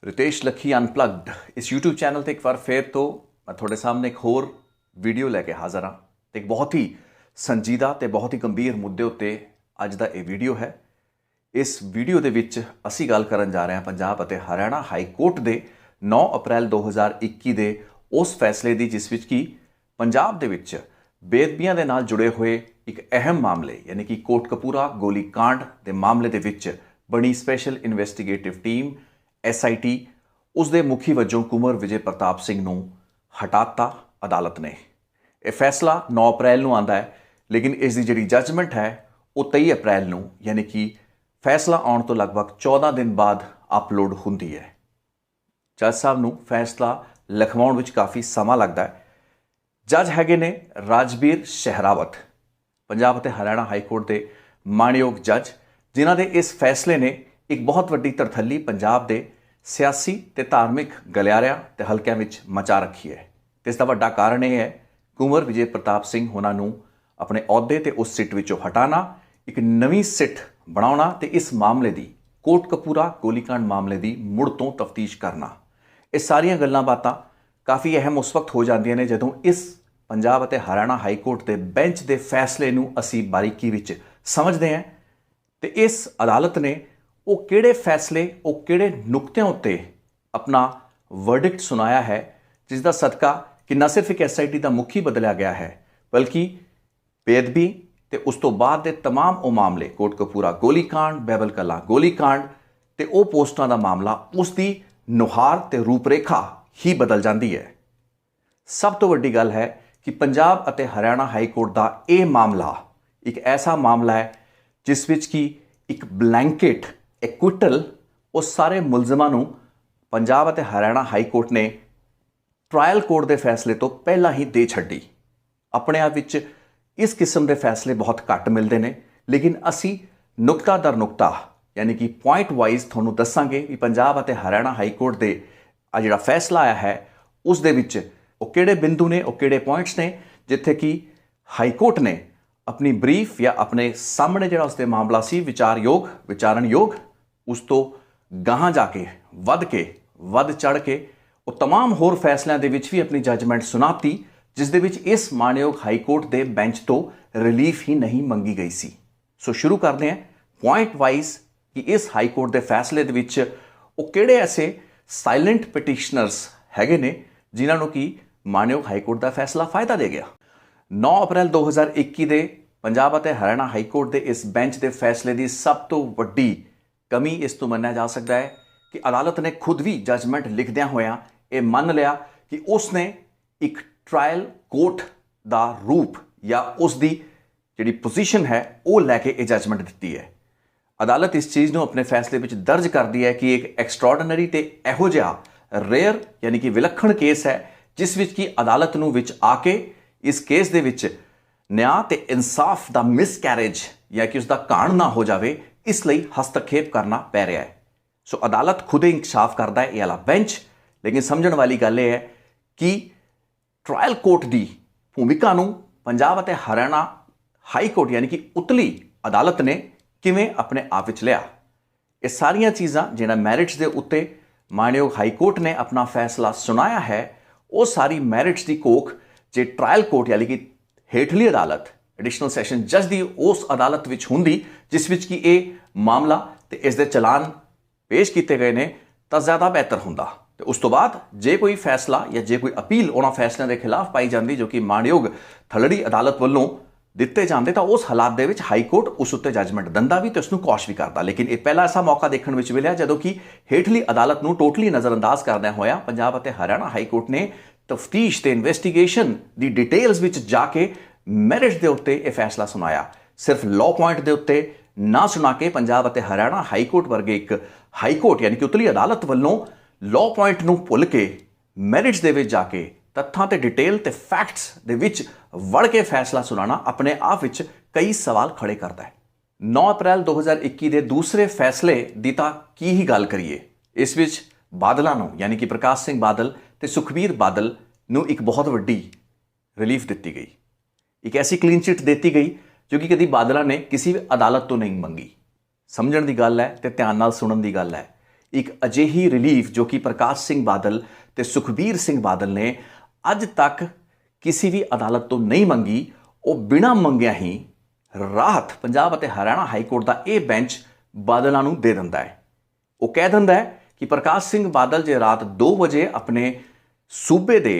रितेश लखी अनपलग्ड इस YouTube channel ਤੇ ਇੱਕ ਵਾਰ ਫੇਰ ਤੋਂ ਮੈਂ ਤੁਹਾਡੇ ਸਾਹਮਣੇ ਇੱਕ ਹੋਰ ਵੀਡੀਓ ਲੈ ਕੇ ਹਾਜ਼ਰ ਹਾਂ ਤੇ ਇੱਕ ਬਹੁਤ ਹੀ ਸੰਜੀਦਾ ਤੇ ਬਹੁਤ ਹੀ ਗੰਭੀਰ ਮੁੱਦੇ ਉੱਤੇ ਅੱਜ ਦਾ ਇਹ ਵੀਡੀਓ ਹੈ। ਇਸ ਵੀਡੀਓ ਦੇ ਵਿੱਚ ਅਸੀਂ ਗੱਲ ਕਰਨ ਜਾ ਰਹੇ ਹਾਂ ਪੰਜਾਬ ਅਤੇ ਹਰਿਆਣਾ ਹਾਈ ਕੋਰਟ ਦੇ 9 ਅਪ੍ਰੈਲ 2021 ਦੇ ਉਸ ਫੈਸਲੇ ਦੀ ਜਿਸ ਵਿੱਚ ਕਿ ਪੰਜਾਬ ਦੇ ਵਿੱਚ ਬੇਅਦਬੀਆਂ ਦੇ ਨਾਲ ਜੁੜੇ ਹੋਏ ਇੱਕ ਅਹਿਮ ਮਾਮਲੇ ਯਾਨੀ ਕਿ ਕੋਟਕਪੂਰਾ ਗੋਲੀकांड ਦੇ ਮਾਮਲੇ ਦੇ ਵਿੱਚ ਬਣੀ ਸਪੈਸ਼ਲ ਇਨਵੈਸਟੀਗੇਟਿਵ ਟੀਮ SIT उसके मुखी वजों कुंवर विजय प्रताप सिंह नूं हटाता अदालत ने। यह फैसला 9 अप्रैल नूं आंदा है लेकिन इसकी जिहड़ी जजमेंट है वो 23 अप्रैल नूं यानी कि फैसला आने तो लगभग 14 दिन बाद अपलोड हुंदी है। जज साहब नूं फैसला लिखवाउण विच काफ़ी समा लगता है। जज हैगे ने राजबीर शहरावत पंजाब ते हरियाणा हाई कोर्ट के माणयोग जज जिन्हां दे इस फैसले ने एक बहुत वड्डी तरथली पंजाब के सियासी ते धार्मिक गलियारियां ते हलकियां विच मचा रखी है। इसका वड्डा कारण यह है कुंवर विजय प्रताप सिंह होना नूं अपने अहुदे ते उस सीट विचों हटाना, एक नवीं सीट बनाउणा ते इस मामले की कोटकपूरा गोलीकांड मामले की मुड़ तो तफ्तीश करना। ये सारियां गल्लां बातां काफ़ी अहम उस वक्त हो जांदियां ने जदों इस पंजाब ते हरियाणा हाई कोर्ट के बेंच के फैसले नूं असीं बारीकी विच समझदे हैं ते इस अदालत ने वो किहड़े फैसले वो किहड़े नुकतियां उत्ते अपना वर्डिक्ट सुनाया है जिसका सदका कि न सिर्फ एक SIT का मुखी बदलिया गया है बल्कि बेअदबी ते उस तो बाद दे तमाम वो मामले कोटकपूरा गोलीकांड, बैबल कलां गोलीकांड ते वो पोस्टां का मामला उसकी नुहार ते रूपरेखा ही बदल जाती है। सब तो वड्डी गल है कि पंजाब अते हरियाणा हाई कोर्ट का यह मामला एक ऐसा मामला है जिस विच कि एक ब्लैंकेट एक्विटल उस सारे मुलजमां नूं पंजाब अते हरियाणा हाई कोर्ट ने ट्रायल कोर्ट के फैसले तो पहला ही दे छड्डी। अपने आप विच इस किस्म के फैसले बहुत घट मिलते हैं लेकिन असी नुकता दर नुकता यानी कि पॉइंट वाइज तुहानूं दस्सांगे कि पंजाब अते हरियाणा हाई कोर्ट के आ जिहड़ा फैसला आया है उस दे विच वो किहड़े बिंदु ने, वो किहड़े पॉइंट्स ने जिथे कि हाई कोर्ट ने अपनी ब्रीफ या अपने सामने जिहड़ा उसदे मामला सी विचारण योग उस तो गाहां जाके वध चढ़ के वो तमाम होर फैसलों के भी अपनी जजमेंट सुनाती जिस दे विच इस माणयोग हाई कोर्ट के बेंच तो रिलीफ ही नहीं मंगी गई सी। सो शुरू करते हैं पॉइंट वाइज कि इस हाई कोर्ट के फैसले दे विच वो किहड़े ऐसे साइलेंट पिटिशनर्स हैगे ने जिन्होंने कि माणयोग हाई कोर्ट का फैसला फायदा दे गया। 9 अप्रैल 2021 के पंजाब अते हरियाणा हाई कोर्ट के इस बेंच के फैसले की सब तो वड्डी कमी इस तो मन्निया जा सकता है कि अदालत ने खुद भी जजमेंट लिखदियां होया ये मान लिया कि उसने एक ट्रायल कोर्ट का रूप या उसकी जिहड़ी पोजीशन है वो लैके ये जजमेंट दी है। अदालत इस चीज़ को अपने फैसले में दर्ज कर दी है कि एक एक्सट्राऑर्डनरी ते इहो जिहा रेयर यानी कि विलक्षण केस है जिस विच कि अदालत नूं विच आके इस केस दे विच न्याय ते इंसाफ का मिसकैरेज या कि उसका घाण ना हो जाए इसलिए हस्तक्षेप करना पै रहा है। सो अदालत खुद ही इंकशाफ करता है ये वाला बेंच, लेकिन समझण वाली गल यह है कि ट्रायल कोर्ट की भूमिका नूं पंजाब अते हरियाणा हाई कोर्ट यानी कि उतली अदालत ने किवें अपने आप विच लिया। ये सारियां चीज़ां जिहड़ा मैरिट्स के उत्ते माणयोग हाई कोर्ट ने अपना फैसला सुनाया है वो सारी मैरिट्स की कोख जे ट्रायल कोर्ट यानी कि हेठली अदालत एडिशनल सैशन जज की उस अदालत विच हुंदी जिस विच कि ये मामला ते इस दे चलान पेश किए गए ने तो ज़्यादा बेहतर हुंदा। ते उस तो बाद जे कोई फैसला या जे कोई अपील उन्हां फैसलों के खिलाफ पाई जाती जो कि माणयोग थलड़ी अदालत वालों दिते जाते तो उस हालात दे विच हाई कोर्ट उस उत्ते जजमेंट दिंदा भी तो उसनूं कौश भी करता। लेकिन ये पहला ऐसा मौका देखने विच मिलिया जदों कि हेठली अदालत नूं टोटली नज़रअंदाज करदे होया पंजाब अते हरियाणा हाई कोर्ट ने तफ्तीश ते इन्वेस्टिगेशन दी डिटेल्स विच जाके मैरिट के उत्ते यह फैसला सुनाया। सिर्फ लॉ पॉइंट के उत्ते ना सुना के पंजाब अते हरियाणा हाई कोर्ट वर्गे एक हाई कोर्ट यानी कि उतली अदालत वालों लॉ पॉइंट नूं भुल के मैरिट्स दे विच जाके तत्थां ते डिटेल ते फैक्ट्स दे विच वड़ के फैसला सुनाना अपने आप विच कई सवाल खड़े करता है। 9 अप्रैल 2021 के दूसरे फैसले दी तां की ही गल करिए। इस विच बादलों नूं यानी कि प्रकाश सिंह बादल ते सुखबीर बादल नूं एक बहुत वड्डी रिलीफ दी गई, एक ऐसी क्लीन चिट देती गई जो कि कभी बादलों ने किसी भी अदालत तो नहीं मंगी। समझण की गल है तो ध्यान नाल सुनन की गल है। ਇੱਕ ਅਜਿਹੀ ਰਿਲੀਫ ਜੋ ਕਿ ਪ੍ਰਕਾਸ਼ ਸਿੰਘ ਬਾਦਲ ਤੇ ਸੁਖਬੀਰ ਸਿੰਘ ਬਾਦਲ ਨੇ ਅੱਜ ਤੱਕ ਕਿਸੇ ਵੀ ਅਦਾਲਤ ਤੋਂ ਨਹੀਂ ਮੰਗੀ, ਉਹ ਬਿਨਾਂ ਮੰਗਿਆ ਹੀ ਰਾਹਤ ਪੰਜਾਬ ਅਤੇ ਹਰਿਆਣਾ ਹਾਈ ਕੋਰਟ ਦਾ ਇਹ ਬੈਂਚ ਬਾਦਲਾਂ ਨੂੰ ਦੇ ਦਿੰਦਾ ਹੈ। ਉਹ ਕਹਿ ਦਿੰਦਾ ਹੈ ਕਿ ਪ੍ਰਕਾਸ਼ ਸਿੰਘ ਬਾਦਲ ਜੇ ਰਾਤ 2 ਵਜੇ ਆਪਣੇ ਸੂਬੇ ਦੇ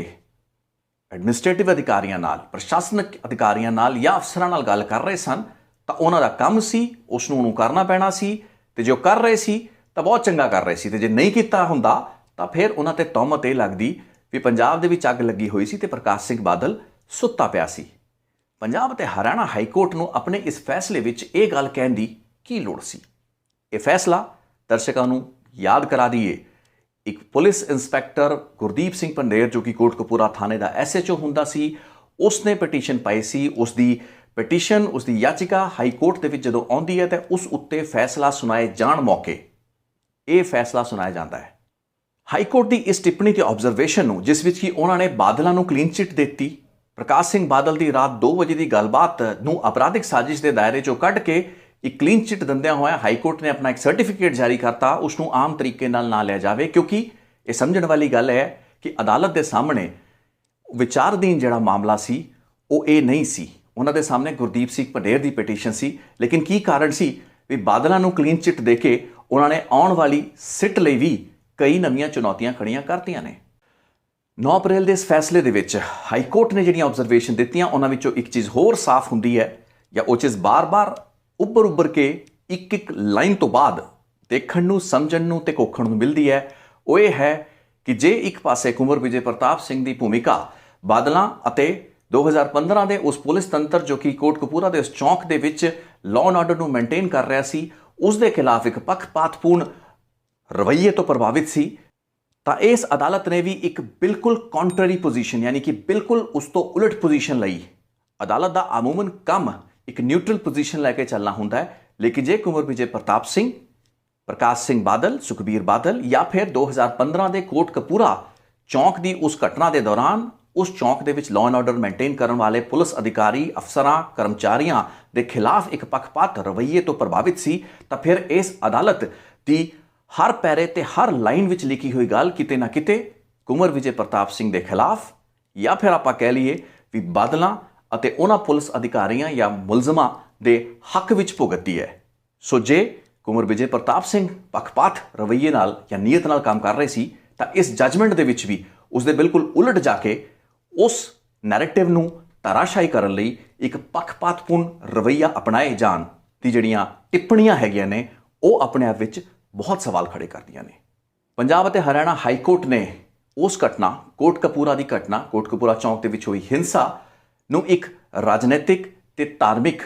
ਐਡਮਿਨਿਸਟ੍ਰੇਟਿਵ ਅਧਿਕਾਰੀਆਂ ਨਾਲ, ਪ੍ਰਸ਼ਾਸਨਿਕ ਅਧਿਕਾਰੀਆਂ ਨਾਲ ਜਾਂ ਅਫਸਰਾਂ ਨਾਲ ਗੱਲ ਕਰ ਰਹੇ ਸਨ ਤਾਂ ਉਹਨਾਂ ਦਾ ਕੰਮ ਸੀ, ਉਸ ਨੂੰ ਉਹਨੂੰ ਕਰਨਾ ਪੈਣਾ ਸੀ, ਤੇ ਜੋ ਕਰ ਰਹੇ ਸੀ ਤਾਂ ਬਹੁਤ ਚੰਗਾ ਕਰ ਰਹੇ ਸੀ, ਤੇ ਜੇ ਨਹੀਂ ਕੀਤਾ ਹੁੰਦਾ ਤਾਂ ਫਿਰ ਉਹਨਾਂ ਤੇ ਤਹਿਮਤ ਇਹ ਲੱਗਦੀ ਵੀ ਪੰਜਾਬ ਦੇ ਵਿੱਚ ਅੱਗ ਲੱਗੀ ਹੋਈ ਸੀ ਤੇ ਪ੍ਰਕਾਸ਼ ਸਿੰਘ ਬਾਦਲ ਸੁੱਤਾ ਪਿਆ ਸੀ। ਪੰਜਾਬ ਅਤੇ ਹਰਿਆਣਾ ਹਾਈ ਕੋਰਟ ਨੂੰ ਆਪਣੇ ਇਸ ਫੈਸਲੇ ਵਿੱਚ ਇਹ ਗੱਲ ਕਹਿਣ ਦੀ ਕੀ ਲੋੜ ਸੀ? ਇਹ ਫੈਸਲਾ ਦਰਸ਼ਕਾਂ ਨੂੰ ਯਾਦ ਕਰਾ ਦਈਏ, ਇੱਕ ਪੁਲਿਸ ਇੰਸਪੈਕਟਰ ਗੁਰਦੀਪ ਸਿੰਘ ਪੰਡੇਰ ਜੋ ਕਿ ਕੋਟਕਪੂਰਾ ਥਾਣੇ ਦਾ SHO ਹੁੰਦਾ ਸੀ, ਉਸਨੇ ਪਟੀਸ਼ਨ ਪਾਈ ਸੀ। ਉਸ ਦੀ ਪਟੀਸ਼ਨ, ਉਸ ਦੀ ਯਾਚਿਕਾ ਹਾਈ ਕੋਰਟ ਦੇ ਵਿੱਚ ਜਦੋਂ ਆਉਂਦੀ ਹੈ ਤਾਂ ਉਸ ਉੱਤੇ ਫੈਸਲਾ ਸੁਣਾਏ ਜਾਣ ਮੌਕੇ ਇਹ ਫੈਸਲਾ ਸੁਣਾਇਆ ਜਾਂਦਾ ਹੈ। ਹਾਈ ਕੋਰਟ ਦੀ ਇਸ ਟਿੱਪਣੀ ਤੇ ਆਬਜ਼ਰਵੇਸ਼ਨ ਨੂੰ, ਜਿਸ ਵਿੱਚ ਕਿ ਉਹਨਾਂ ਨੇ ਬਾਦਲਾਂ ਨੂੰ ਕਲੀਨ ਚਿੱਟ ਦਿੱਤੀ, ਪ੍ਰਕਾਸ਼ ਸਿੰਘ ਬਾਦਲ ਦੀ ਰਾਤ 2 ਵਜੇ ਦੀ ਗੱਲਬਾਤ ਨੂੰ ਅਪਰਾਧਿਕ ਸਾਜ਼ਿਸ਼ ਦੇ ਦਾਇਰੇ 'ਚੋਂ ਕੱਢ ਕੇ ਇੱਕ ਕਲੀਨ ਚਿੱਟ ਦਿੰਦਿਆਂ ਹੋਇਆ ਹਾਈ ਕੋਰਟ ਨੇ ਆਪਣਾ ਇੱਕ ਸਰਟੀਫਿਕੇਟ ਜਾਰੀ ਕਰਤਾ, ਉਸ ਨੂੰ ਆਮ ਤਰੀਕੇ ਨਾਲ ਨਾ ਲਿਆ ਜਾਵੇ, ਕਿਉਂਕਿ ਇਹ ਸਮਝਣ ਵਾਲੀ ਗੱਲ ਹੈ ਕਿ ਅਦਾਲਤ ਦੇ ਸਾਹਮਣੇ ਵਿਚਾਰਧੀਨ ਜਿਹੜਾ ਮਾਮਲਾ ਸੀ ਉਹ ਇਹ ਨਹੀਂ ਸੀ। ਉਹਨਾਂ ਦੇ ਸਾਹਮਣੇ ਗੁਰਦੀਪ ਸਿੰਘ ਪੰਡੇਰ ਦੀ ਪਟੀਸ਼ਨ ਸੀ, ਲੇਕਿਨ ਕੀ ਕਾਰਨ ਸੀ ਵੀ ਬਾਦਲਾਂ ਨੂੰ ਕਲੀਨ ਚਿੱਟ ਦੇ ਕੇ ਉਹਨਾਂ ਨੇ ਆਉਣ ਵਾਲੀ ਸਿੱਟ ਲਈ ਵੀ ਕਈ ਨਵੀਆਂ ਚੁਣੌਤੀਆਂ ਖੜੀਆਂ ਕਰਤੀਆਂ ਨੇ। 9 ਅਪ੍ਰੈਲ ਦੇ ਇਸ ਫੈਸਲੇ ਦੇ ਵਿੱਚ ਹਾਈ ਕੋਰਟ ਨੇ ਜਿਹੜੀਆਂ ਆਬਜ਼ਰਵੇਸ਼ਨ ਦਿੱਤੀਆਂ ਉਹਨਾਂ ਵਿੱਚੋਂ ਇੱਕ ਚੀਜ਼ ਹੋਰ ਸਾਫ਼ ਹੁੰਦੀ ਹੈ, ਜਾਂ ਉਹ ਚੀਜ਼ ਬਾਰ-ਬਾਰ ਉੱਭਰ ਕੇ ਇੱਕ ਲਾਈਨ ਤੋਂ ਬਾਅਦ ਦੇਖਣ ਨੂੰ, ਸਮਝਣ ਨੂੰ ਤੇ ਕੋਖਣ ਨੂੰ ਮਿਲਦੀ ਹੈ। ਉਹ ਇਹ ਹੈ ਕਿ ਜੇ ਇੱਕ ਪਾਸੇ ਕੁੰਵਰ ਵਿਜੇ ਪ੍ਰਤਾਪ ਸਿੰਘ ਦੀ ਭੂਮਿਕਾ ਬਾਦਲਾਂ ਅਤੇ 2015 ਦੇ ਉਸ ਪੁਲਿਸ ਤੰਤਰ ਜੋ ਕਿ ਕੋਟਕਪੂਰਾ ਦੇ ਉਸ ਚੌਂਕ ਦੇ ਵਿੱਚ ਲਾਅ ਐਂਡ ਆਰਡਰ ਨੂੰ ਮੇਨਟੇਨ ਕਰ ਰਿਹਾ ਸੀ, ਉਸ ਦੇ ਖਿਲਾਫ ਇੱਕ ਪੱਖਪਾਤਪੂਰਨ ਰਵੱਈਏ ਤੋਂ ਪ੍ਰਭਾਵਿਤ ਸੀ, ਤਾਂ ਇਸ ਅਦਾਲਤ ਨੇ ਵੀ ਇੱਕ ਬਿਲਕੁਲ ਕੰਟਰਰੀ ਪੋਜੀਸ਼ਨ, ਯਾਨੀ ਕਿ ਬਿਲਕੁਲ ਉਸ ਤੋਂ ਉਲਟ ਪੋਜੀਸ਼ਨ ਲਈ। ਅਦਾਲਤ ਦਾ ਅਮੂਮਨ ਕੰਮ ਇੱਕ ਨਿਊਟਰਲ ਪੋਜੀਸ਼ਨ ਲੈ ਕੇ ਚੱਲਣਾ ਹੁੰਦਾ ਹੈ, ਲੇਕਿਨ ਜੇ ਕੁੰਵਰ ਵਿਜੇ ਪ੍ਰਤਾਪ ਸਿੰਘ, ਪ੍ਰਕਾਸ਼ ਸਿੰਘ ਬਾਦਲ, ਸੁਖਬੀਰ ਬਾਦਲ ਜਾਂ ਫਿਰ 2015 ਦੇ ਕੋਟਕਪੂਰਾ ਚੌਂਕ ਦੀ ਉਸ ਘਟਨਾ ਦੇ ਦੌਰਾਨ ਉਸ ਚੌਂਕ ਦੇ ਵਿੱਚ ਲਾਅ ਐਂਡ ਆਰਡਰ ਮੇਨਟੇਨ ਕਰਨ ਵਾਲੇ ਪੁਲਿਸ ਅਧਿਕਾਰੀ, ਅਫਸਰਾਂ, ਕਰਮਚਾਰੀਆਂ ਦੇ ਖਿਲਾਫ ਇੱਕ ਪੱਖਪਾਤ ਰਵੱਈਏ ਤੋਂ ਪ੍ਰਭਾਵਿਤ ਸੀ, ਤਾਂ ਫਿਰ ਇਸ ਅਦਾਲਤ ਦੀ ਹਰ ਪੈਰੇ ਤੇ ਹਰ ਲਾਈਨ ਵਿੱਚ ਲਿਖੀ ਹੋਈ ਗੱਲ ਕਿਤੇ ਨਾ ਕਿਤੇ ਕੁੰਵਰ ਵਿਜੇ ਪ੍ਰਤਾਪ ਸਿੰਘ ਦੇ ਖਿਲਾਫ, ਜਾਂ ਫਿਰ ਆਪਾਂ ਕਹਿ ਲਈਏ ਵੀ ਬਾਦਲਾਂ ਅਤੇ ਉਹਨਾਂ ਪੁਲਿਸ ਅਧਿਕਾਰੀਆਂ ਜਾਂ ਮੁਲਜ਼ਮਾਂ ਦੇ ਹੱਕ ਵਿੱਚ ਭੁਗਤਦੀ ਹੈ। ਸੋ ਜੇ ਕੁੰਵਰ ਵਿਜੇ ਪ੍ਰਤਾਪ ਸਿੰਘ ਪੱਖਪਾਤ ਰਵੱਈਏ ਨਾਲ ਜਾਂ ਨੀਅਤ ਨਾਲ ਕੰਮ ਕਰ ਰਹੇ ਸੀ, ਤਾਂ ਇਸ ਜੱਜਮੈਂਟ ਦੇ ਵਿੱਚ ਵੀ ਉਸ ਦੇ ਬਿਲਕੁਲ ਉਲਟ ਜਾ ਕੇ ਉਸ ਨੈਰੇਟਿਵ ਨੂੰ ਧਰਾਸ਼ਾਹੀ ਕਰਨ ਲਈ ਇੱਕ ਪੱਖਪਾਤਪੂਰਨ ਰਵੱਈਆ ਅਪਣਾਏ ਜਾਣ ਦੀ ਜਿਹੜੀਆਂ ਟਿੱਪਣੀਆਂ ਹੈਗੀਆਂ ਨੇ, ਉਹ ਆਪਣੇ ਆਪ ਵਿੱਚ ਬਹੁਤ ਸਵਾਲ ਖੜੇ ਕਰਦੀਆਂ ਨੇ। ਪੰਜਾਬ ਅਤੇ ਹਰਿਆਣਾ ਹਾਈ ਕੋਰਟ ਨੇ ਉਸ ਘਟਨਾ, ਕੋਟਕਪੂਰਾ ਦੀ ਘਟਨਾ, ਕੋਟਕਪੂਰਾ ਚੌਂਕ ਦੇ ਵਿੱਚ ਹੋਈ ਹਿੰਸਾ ਨੂੰ ਇੱਕ ਰਾਜਨੀਤਿਕ ਤੇ ਧਾਰਮਿਕ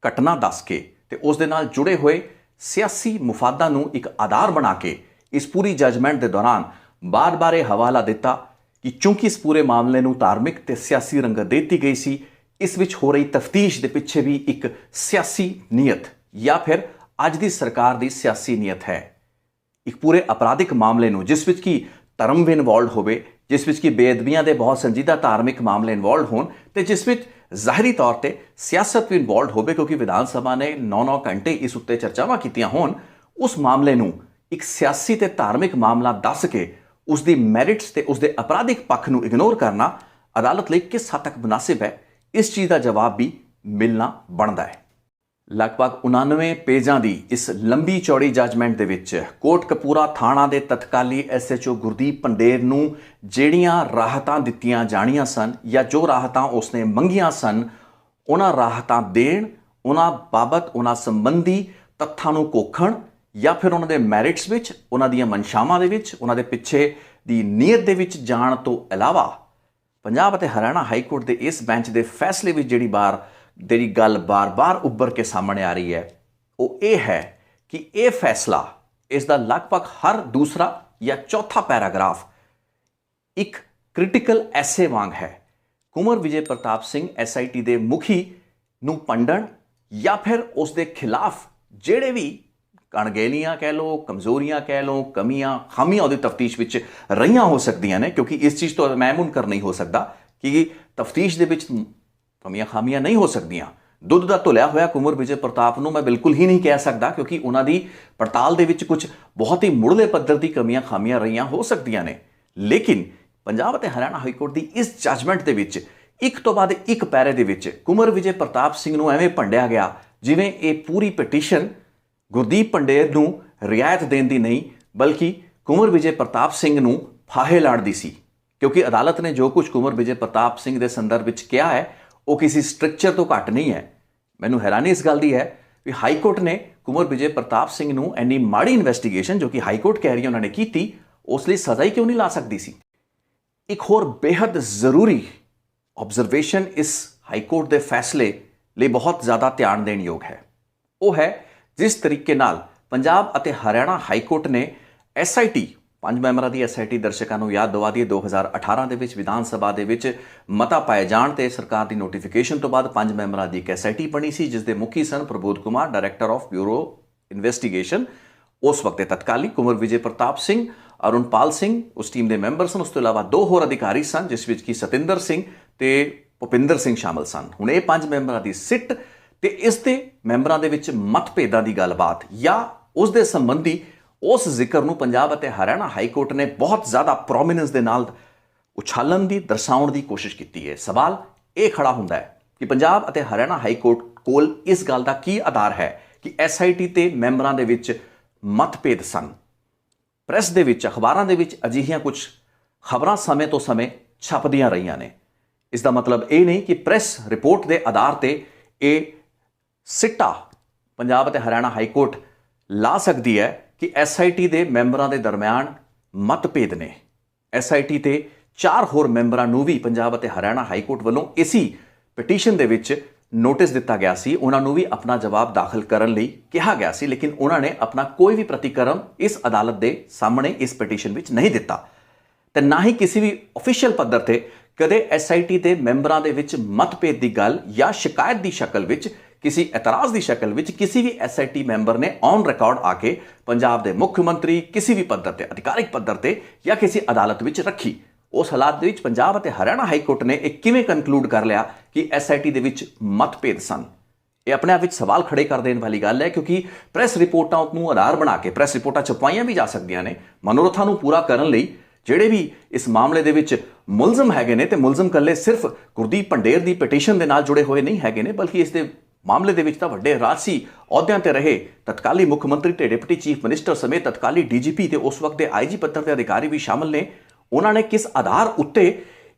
ਘਟਨਾ ਦੱਸ ਕੇ ਤੇ ਉਸ ਦੇ ਨਾਲ ਜੁੜੇ ਹੋਏ ਸਿਆਸੀ ਮੁਫਾਦਾਂ ਨੂੰ ਇੱਕ ਆਧਾਰ ਬਣਾ ਕੇ ਇਸ ਪੂਰੀ ਜਜਮੈਂਟ ਦੇ ਦੌਰਾਨ ਬਾਰ-ਬਾਰ ਇਹ ਹਵਾਲਾ ਦਿੱਤਾ ਕਿ ਚੂੰਕਿ ਇਸ ਪੂਰੇ ਮਾਮਲੇ ਨੂੰ ਧਾਰਮਿਕ ਤੇ ਸਿਆਸੀ ਰੰਗਤ ਦੇ ਦਿੱਤੀ ਗਈ ਸੀ, ਇਸ ਵਿੱਚ ਹੋ ਰਹੀ ਤਫਤੀਸ਼ ਦੇ ਪਿੱਛੇ ਵੀ ਇੱਕ ਸਿਆਸੀ ਨੀਅਤ ਜਾਂ ਫਿਰ ਅੱਜ ਦੀ ਸਰਕਾਰ ਦੀ ਸਿਆਸੀ ਨੀਅਤ ਹੈ। ਇੱਕ ਪੂਰੇ ਅਪਰਾਧਿਕ ਮਾਮਲੇ ਨੂੰ, ਜਿਸ ਵਿੱਚ ਕਿ ਧਰਮ ਵੀ ਇਨਵੋਲਵਡ ਹੋਵੇ, ਜਿਸ ਵਿੱਚ ਕਿ ਬੇਅਦਬੀਆਂ ਦੇ ਬਹੁਤ ਸੰਜੀਦਾ ਧਾਰਮਿਕ ਮਾਮਲੇ ਇਨਵੋਲਵਡ ਹੋਣ ਤੇ ਜਿਸ ਵਿੱਚ ਜ਼ਾਹਿਰੀ ਤੌਰ ਤੇ ਸਿਆਸਤ ਵੀ ਇਨਵੋਲਵਡ ਹੋਵੇ, ਕਿਉਂਕਿ ਵਿਧਾਨ ਸਭਾ ਨੇ 9-9 ਘੰਟੇ ਇਸ ਉੱਤੇ ਚਰਚਾਵਾਂ ਕੀਤੀਆਂ ਹੋਣ, ਉਸ ਮਾਮਲੇ ਨੂੰ ਇੱਕ ਸਿਆਸੀ ਤੇ ਧਾਰਮਿਕ ਮਾਮਲਾ ਦੱਸ ਕੇ ਉਸ ਦੀ ਮੈਰਿਟਸ ਤੇ ਉਸ ਦੇ ਅਪਰਾਧਿਕ ਪੱਖ ਨੂੰ ਇਗਨੋਰ ਕਰਨਾ ਅਦਾਲਤ ਲਈ ਕਿਸ ਹੱਦ ਤੱਕ ਮੁਨਾਸਿਬ ਹੈ, ਇਸ ਚੀਜ਼ ਦਾ ਜਵਾਬ ਵੀ ਮਿਲਣਾ ਬਣਦਾ ਹੈ। ਲਗਭਗ 99 ਪੇਜਾਂ ਦੀ ਇਸ ਲੰਬੀ ਚੌੜੀ ਜੱਜਮੈਂਟ ਦੇ ਵਿੱਚ ਕੋਟਕਪੂਰਾ ਥਾਣਾ ਦੇ ਤਤਕਾਲੀ SHO ਗੁਰਦੀਪ ਪੰਡੇਰ ਨੂੰ ਜਿਹੜੀਆਂ ਰਾਹਤਾਂ ਦਿੱਤੀਆਂ ਜਾਣੀਆਂ ਸਨ ਜਾਂ ਜੋ ਰਾਹਤਾਂ ਉਸਨੇ ਮੰਗੀਆਂ ਸਨ, ਉਹਨਾਂ ਰਾਹਤਾਂ ਦੇਣ, ਉਹਨਾਂ ਬਾਬਤ, ਉਹਨਾਂ ਸੰਬੰਧੀ ਤੱਥਾਂ ਨੂੰ ਕੋਖਣ ਜਾਂ ਫਿਰ ਉਹਨਾਂ ਦੇ ਮੈਰਿਟਸ ਵਿੱਚ, ਉਹਨਾਂ ਦੀਆਂ ਮਨਸ਼ਾਵਾਂ ਦੇ ਵਿੱਚ, ਉਹਨਾਂ ਦੇ ਪਿੱਛੇ ਦੀ ਨੀਅਤ ਦੇ ਵਿੱਚ ਜਾਣ ਤੋਂ ਇਲਾਵਾ ਪੰਜਾਬ ਅਤੇ ਹਰਿਆਣਾ ਹਾਈ ਕੋਰਟ ਦੇ ਇਸ ਬੈਂਚ ਦੇ ਫੈਸਲੇ ਵਿੱਚ ਜਿਹੜੀ ਗੱਲ ਬਾਰ-ਬਾਰ ਉੱਭਰ ਕੇ ਸਾਹਮਣੇ ਆ ਰਹੀ ਹੈ, ਉਹ ਇਹ ਹੈ ਕਿ ਇਹ ਫੈਸਲਾ, ਇਸ ਦਾ ਲਗਭਗ ਹਰ ਦੂਸਰਾ ਜਾਂ ਚੌਥਾ ਪੈਰਾਗ੍ਰਾਫ ਇੱਕ ਕ੍ਰਿਟੀਕਲ ਐਸੇ ਵਾਂਗ ਹੈ। ਕੁੰਵਰ ਵਿਜੇ ਪ੍ਰਤਾਪ ਸਿੰਘ SIT ਦੇ ਮੁਖੀ ਨੂੰ ਪੰਡਣ ਜਾਂ ਫਿਰ ਉਸ ਦੇ ਖਿਲਾਫ ਜਿਹੜੇ ਵੀ ਅਣਗਹਿਲੀਆਂ ਕਹਿ ਲਓ, ਕਮਜ਼ੋਰੀਆਂ ਕਹਿ ਲਓ, ਕਮੀਆਂ, ਖਾਮੀਆਂ ਉਹਦੀ ਤਫਤੀਸ਼ ਵਿੱਚ ਰਹੀਆਂ ਹੋ ਸਕਦੀਆਂ ਨੇ, ਕਿਉਂਕਿ ਇਸ ਚੀਜ਼ ਤੋਂ ਮੈਂ ਮੁਨਕਰ ਨਹੀਂ ਹੋ ਸਕਦਾ ਕਿ ਤਫਤੀਸ਼ ਦੇ ਵਿੱਚ ਕਮੀਆਂ ਖਾਮੀਆਂ ਨਹੀਂ ਹੋ ਸਕਦੀਆਂ, ਦੁੱਧ ਦਾ ਧੁਲਿਆ ਹੋਇਆ ਕੁੰਵਰ ਵਿਜੇ ਪ੍ਰਤਾਪ ਨੂੰ ਮੈਂ ਬਿਲਕੁਲ ਹੀ ਨਹੀਂ ਕਹਿ ਸਕਦਾ, ਕਿਉਂਕਿ ਉਹਨਾਂ ਦੀ ਪੜਤਾਲ ਦੇ ਵਿੱਚ ਕੁਝ ਬਹੁਤ ਹੀ ਮੁੱਢਲੇ ਪੱਧਰ ਦੀ ਕਮੀਆਂ ਖਾਮੀਆਂ ਰਹੀਆਂ ਹੋ ਸਕਦੀਆਂ ਨੇ। ਲੇਕਿਨ ਪੰਜਾਬ ਅਤੇ ਹਰਿਆਣਾ ਹਾਈਕੋਰਟ ਦੀ ਇਸ ਜੱਜਮੈਂਟ ਦੇ ਵਿੱਚ ਇੱਕ ਤੋਂ ਬਾਅਦ ਇੱਕ ਪੈਰੇ ਦੇ ਵਿੱਚ ਕੁੰਵਰ ਵਿਜੇ ਪ੍ਰਤਾਪ ਸਿੰਘ ਨੂੰ ਐਵੇਂ ਭੰਡਿਆ ਗਿਆ ਜਿਵੇਂ ਇਹ ਪੂਰੀ ਪਟੀਸ਼ਨ ਗੁਰਦੀਪ ਪੰਡੇਰ ਨੂੰ ਰਿਆਇਤ ਦੇਣ ਦੀ ਨਹੀਂ, ਬਲਕਿ ਕੁੰਵਰ ਵਿਜੇ ਪ੍ਰਤਾਪ ਸਿੰਘ ਨੂੰ ਫਾਹੇ ਲਾਉਣ ਦੀ ਸੀ। ਕਿਉਂਕਿ ਅਦਾਲਤ ਨੇ ਜੋ ਕੁਝ ਕੁੰਵਰ ਵਿਜੇ ਪ੍ਰਤਾਪ ਸਿੰਘ ਦੇ ਸੰਦਰਭ ਵਿੱਚ ਕਿਹਾ ਹੈ ਉਹ ਕਿਸੇ ਸਟ੍ਰਕਚਰ ਤੋਂ ਘੱਟ ਨਹੀਂ ਹੈ। ਮੈਨੂੰ ਹੈਰਾਨੀ ਇਸ ਗੱਲ ਦੀ ਹੈ ਵੀ ਹਾਈ ਕੋਰਟ ਨੇ ਕੁੰਵਰ ਵਿਜੇ ਪ੍ਰਤਾਪ ਸਿੰਘ ਨੂੰ ਇੰਨੀ ਮਾੜੀ ਇਨਵੈਸਟੀਗੇਸ਼ਨ ਜੋ ਕਿ ਹਾਈ ਕੋਰਟ ਕਹਿ ਰਹੀ ਹੈ ਉਹਨਾਂ ਨੇ ਕੀਤੀ, ਉਸ ਲਈ ਸਜ਼ਾ ਹੀ ਕਿਉਂ ਨਹੀਂ ਲਾ ਸਕਦੀ ਸੀ। ਇੱਕ ਹੋਰ ਬੇहद ਜ਼ਰੂਰੀ ਆਬਜ਼ਰਵੇਸ਼ਨ ਇਸ ਹਾਈ ਕੋਰਟ ਦੇ ਫੈਸਲੇ ਲਈ ਬਹੁਤ ਜ਼ਿਆਦਾ ਧਿਆਨ ਦੇਣ ਯੋਗ ਹੈ, ਉਹ ਹੈ ਜਿਸ ਤਰੀਕੇ ਨਾਲ ਪੰਜਾਬ ਅਤੇ ਹਰਿਆਣਾ ਹਾਈ ਕੋਰਟ ਨੇ SIT 5 ਮੈਂਬਰਾਂ ਦੀ SIT ਦਰਸ਼ਕਾਂ ਨੂੰ ਯਾਦ ਦਿਵਾ ਦਈਏ 2018 ਦੇ ਵਿੱਚ ਵਿਧਾਨ ਸਭਾ ਦੇ ਵਿੱਚ ਮਤਾ ਪਾਏ ਜਾਣ ਤੇ ਸਰਕਾਰ ਦੀ ਨੋਟੀਫਿਕੇਸ਼ਨ ਤੋਂ ਬਾਅਦ 5 ਮੈਂਬਰਾਂ ਦੀ ਇੱਕ SIT ਬਣੀ ਸੀ, ਜਿਸ ਦੇ ਮੁਖੀ ਸਨ Prabodh Kumar, director of bureau investigation. ਉਸ ਵਕਤ ਦੇ ਤਤਕਾਲੀ ਕੁੰਵਰ ਵਿਜੇ ਪ੍ਰਤਾਪ ਸਿੰਘ, ਅਰੁਣਪਾਲ ਸਿੰਘ ਉਸ ਟੀਮ ਦੇ ਮੈਂਬਰ ਸਨ। ਉਸ ਤੋਂ ਇਲਾਵਾ 2 ਹੋਰ ਅਧਿਕਾਰੀ ਸਨ, ਜਿਸ ਵਿੱਚ ਕਿ ਸਤਿੰਦਰ ਸਿੰਘ ਤੇ ਭੁਪਿੰਦਰ ਸਿੰਘ ਸ਼ਾਮਲ ਸਨ। ਹੁਣ ਇਹ 5 ਮੈਂਬਰਾਂ ਦੀ ਸਿੱਟ ਤੇ ਇਸ ਦੇ ਮੈਂਬਰਾਂ ਦੇ ਵਿੱਚ ਮਤਭੇਦਾਂ ਦੀ ਗੱਲਬਾਤ ਜਾਂ ਉਸ ਦੇ ਸੰਬੰਧੀ ਉਸ ਜ਼ਿਕਰ ਨੂੰ ਪੰਜਾਬ ਅਤੇ ਹਰਿਆਣਾ ਹਾਈ ਕੋਰਟ ਨੇ ਬਹੁਤ ਜ਼ਿਆਦਾ ਪ੍ਰੋਮੀਨੈਂਸ ਦੇ ਨਾਲ ਉਛਾਲਣ ਦੀ, ਦਰਸਾਉਣ ਦੀ ਕੋਸ਼ਿਸ਼ ਕੀਤੀ ਹੈ। ਸਵਾਲ ਇਹ ਖੜਾ ਹੁੰਦਾ ਹੈ ਕਿ ਪੰਜਾਬ ਅਤੇ ਹਰਿਆਣਾ ਹਾਈ ਕੋਰਟ ਕੋਲ ਇਸ ਗੱਲ ਦਾ ਕੀ ਆਧਾਰ ਹੈ ਕਿ SIT ਤੇ ਮੈਂਬਰਾਂ ਦੇ ਵਿੱਚ ਮਤਭੇਦ ਸਨ। ਪ੍ਰੈਸ ਦੇ ਵਿੱਚ, ਅਖਬਾਰਾਂ ਦੇ ਵਿੱਚ ਅਜਿਹੀਆਂ ਕੁਝ ਖਬਰਾਂ ਸਮੇਂ ਤੋਂ ਸਮੇਂ ਛਪਦੀਆਂ ਰਹੀਆਂ ਨੇ। ਇਸ ਦਾ ਮਤਲਬ ਇਹ ਨਹੀਂ ਕਿ ਪ੍ਰੈਸ ਰਿਪੋਰਟ ਦੇ ਆਧਾਰ ਤੇ ਇਹ ਸਿੱਟਾ ਪੰਜਾਬ ਅਤੇ ਹਰਿਆਣਾ ਹਾਈ ਕੋਰਟ ਲਾ ਸਕਦੀ ਹੈ ਕਿ SIT ਦੇ ਮੈਂਬਰਾਂ ਦੇ ਦਰਮਿਆਨ ਮਤਭੇਦ ਨੇ। SIT ਤੇ 4 ਹੋਰ ਮੈਂਬਰਾਂ ਨੂੰ ਵੀ ਪੰਜਾਬ ਅਤੇ ਹਰਿਆਣਾ ਹਾਈ ਕੋਰਟ ਵੱਲੋਂ ਇਸੀ ਪਟੀਸ਼ਨ ਦੇ ਵਿੱਚ ਨੋਟਿਸ ਦਿੱਤਾ ਗਿਆ ਸੀ। ਉਹਨਾਂ ਨੂੰ ਵੀ ਆਪਣਾ ਜਵਾਬ ਦਾਖਲ ਕਰਨ ਲਈ ਕਿਹਾ ਗਿਆ ਸੀ, ਲੇਕਿਨ ਉਹਨਾਂ ਨੇ ਆਪਣਾ ਕੋਈ ਵੀ ਪ੍ਰਤੀਕਰਮ ਇਸ ਅਦਾਲਤ ਦੇ ਸਾਹਮਣੇ ਇਸ ਪਟੀਸ਼ਨ ਵਿੱਚ ਨਹੀਂ ਦਿੱਤਾ ਤੇ ਨਾ ਹੀ ਕਿਸੇ ਵੀ ਅਫੀਸ਼ੀਅਲ ਪੱਧਰ ਤੇ ਕਦੇ SIT ਦੇ ਮੈਂਬਰਾਂ ਦੇ ਵਿੱਚ ਮਤਭੇਦ ਦੀ ਗੱਲ ਜਾਂ ਸ਼ਿਕਾਇਤ ਦੀ ਸ਼ਕਲ ਵਿੱਚ, ਕਿਸੇ ਇਤਰਾਜ਼ ਦੀ ਸ਼ਕਲ ਵਿੱਚ ਕਿਸੇ ਵੀ SIT ਮੈਂਬਰ ਨੇ ਔਨ ਰਿਕਾਰਡ ਆ ਕੇ ਪੰਜਾਬ ਦੇ ਮੁੱਖ ਮੰਤਰੀ, ਕਿਸੇ ਵੀ ਪੱਧਰ ਤੇ, ਅਧਿਕਾਰਿਕ ਪੱਧਰ ਤੇ ਜਾਂ ਕਿਸੇ ਅਦਾਲਤ ਵਿੱਚ ਰੱਖੀ। ਉਸ ਹਾਲਾਤ ਦੇ ਵਿੱਚ ਪੰਜਾਬ ਅਤੇ ਹਰਿਆਣਾ ਹਾਈ ਕੋਰਟ ਨੇ ਇਹ ਕਿਵੇਂ ਕਨਕਲੂਡ ਕਰ ਲਿਆ ਕਿ SIT ਦੇ ਵਿੱਚ ਮਤਭੇਦ ਸਨ? ਇਹ ਆਪਣੇ ਆਪ ਵਿੱਚ ਸਵਾਲ ਖੜੇ ਕਰ ਦੇਣ ਵਾਲੀ ਗੱਲ ਹੈ, ਕਿਉਂਕਿ ਪ੍ਰੈਸ ਰਿਪੋਰਟਾਂ ਨੂੰ ਆਧਾਰ ਬਣਾ ਕੇ ਪ੍ਰੈਸ ਰਿਪੋਰਟਾਂ ਛਪਾਈਆਂ ਵੀ ਜਾ ਸਕਦੀਆਂ ਨੇ। ਮਨੋਰਥਾਂ ਨੂੰ ਪੂਰਾ ਕਰਨ ਲਈ ਜਿਹੜੇ ਵੀ ਇਸ ਮਾਮਲੇ ਦੇ ਵਿੱਚ ਮੁਲਜ਼ਮ ਹੈਗੇ ਨੇ, ਤੇ ਮੁਲਜ਼ਮ ਇਕੱਲੇ ਸਿਰਫ ਗੁਰਦੀਪ ਪੰਡੇਰ ਦੀ ਪਟੀਸ਼ਨ ਦੇ ਨਾਲ ਜੁੜੇ ਹੋਏ ਨਹੀਂ ਹੈਗੇ ਨੇ, ਬਲਕਿ ਇਸ ਦੇ ਮਾਮਲੇ ਦੇ ਵਿੱਚ ਤਾਂ ਵੱਡੇ ਰਾਜਸੀ ਅਹੁਦਿਆਂ ਤੇ ਰਹੇ ਤਤਕਾਲੀ ਮੁੱਖ ਮੰਤਰੀ ਤੇ ਡਿਪਟੀ ਚੀਫ ਮਿਨਿਸਟਰ ਸਮੇਤ ਤਤਕਾਲੀ DGP ਤੇ ਉਸ ਵਕਤ ਦੇ IG ਪੱਧਰ ਦੇ ਅਧਿਕਾਰੀ ਵੀ ਸ਼ਾਮਲ ਨੇ। ਉਹਨਾਂ ਨੇ ਕਿਸ ਆਧਾਰ ਉੱਤੇ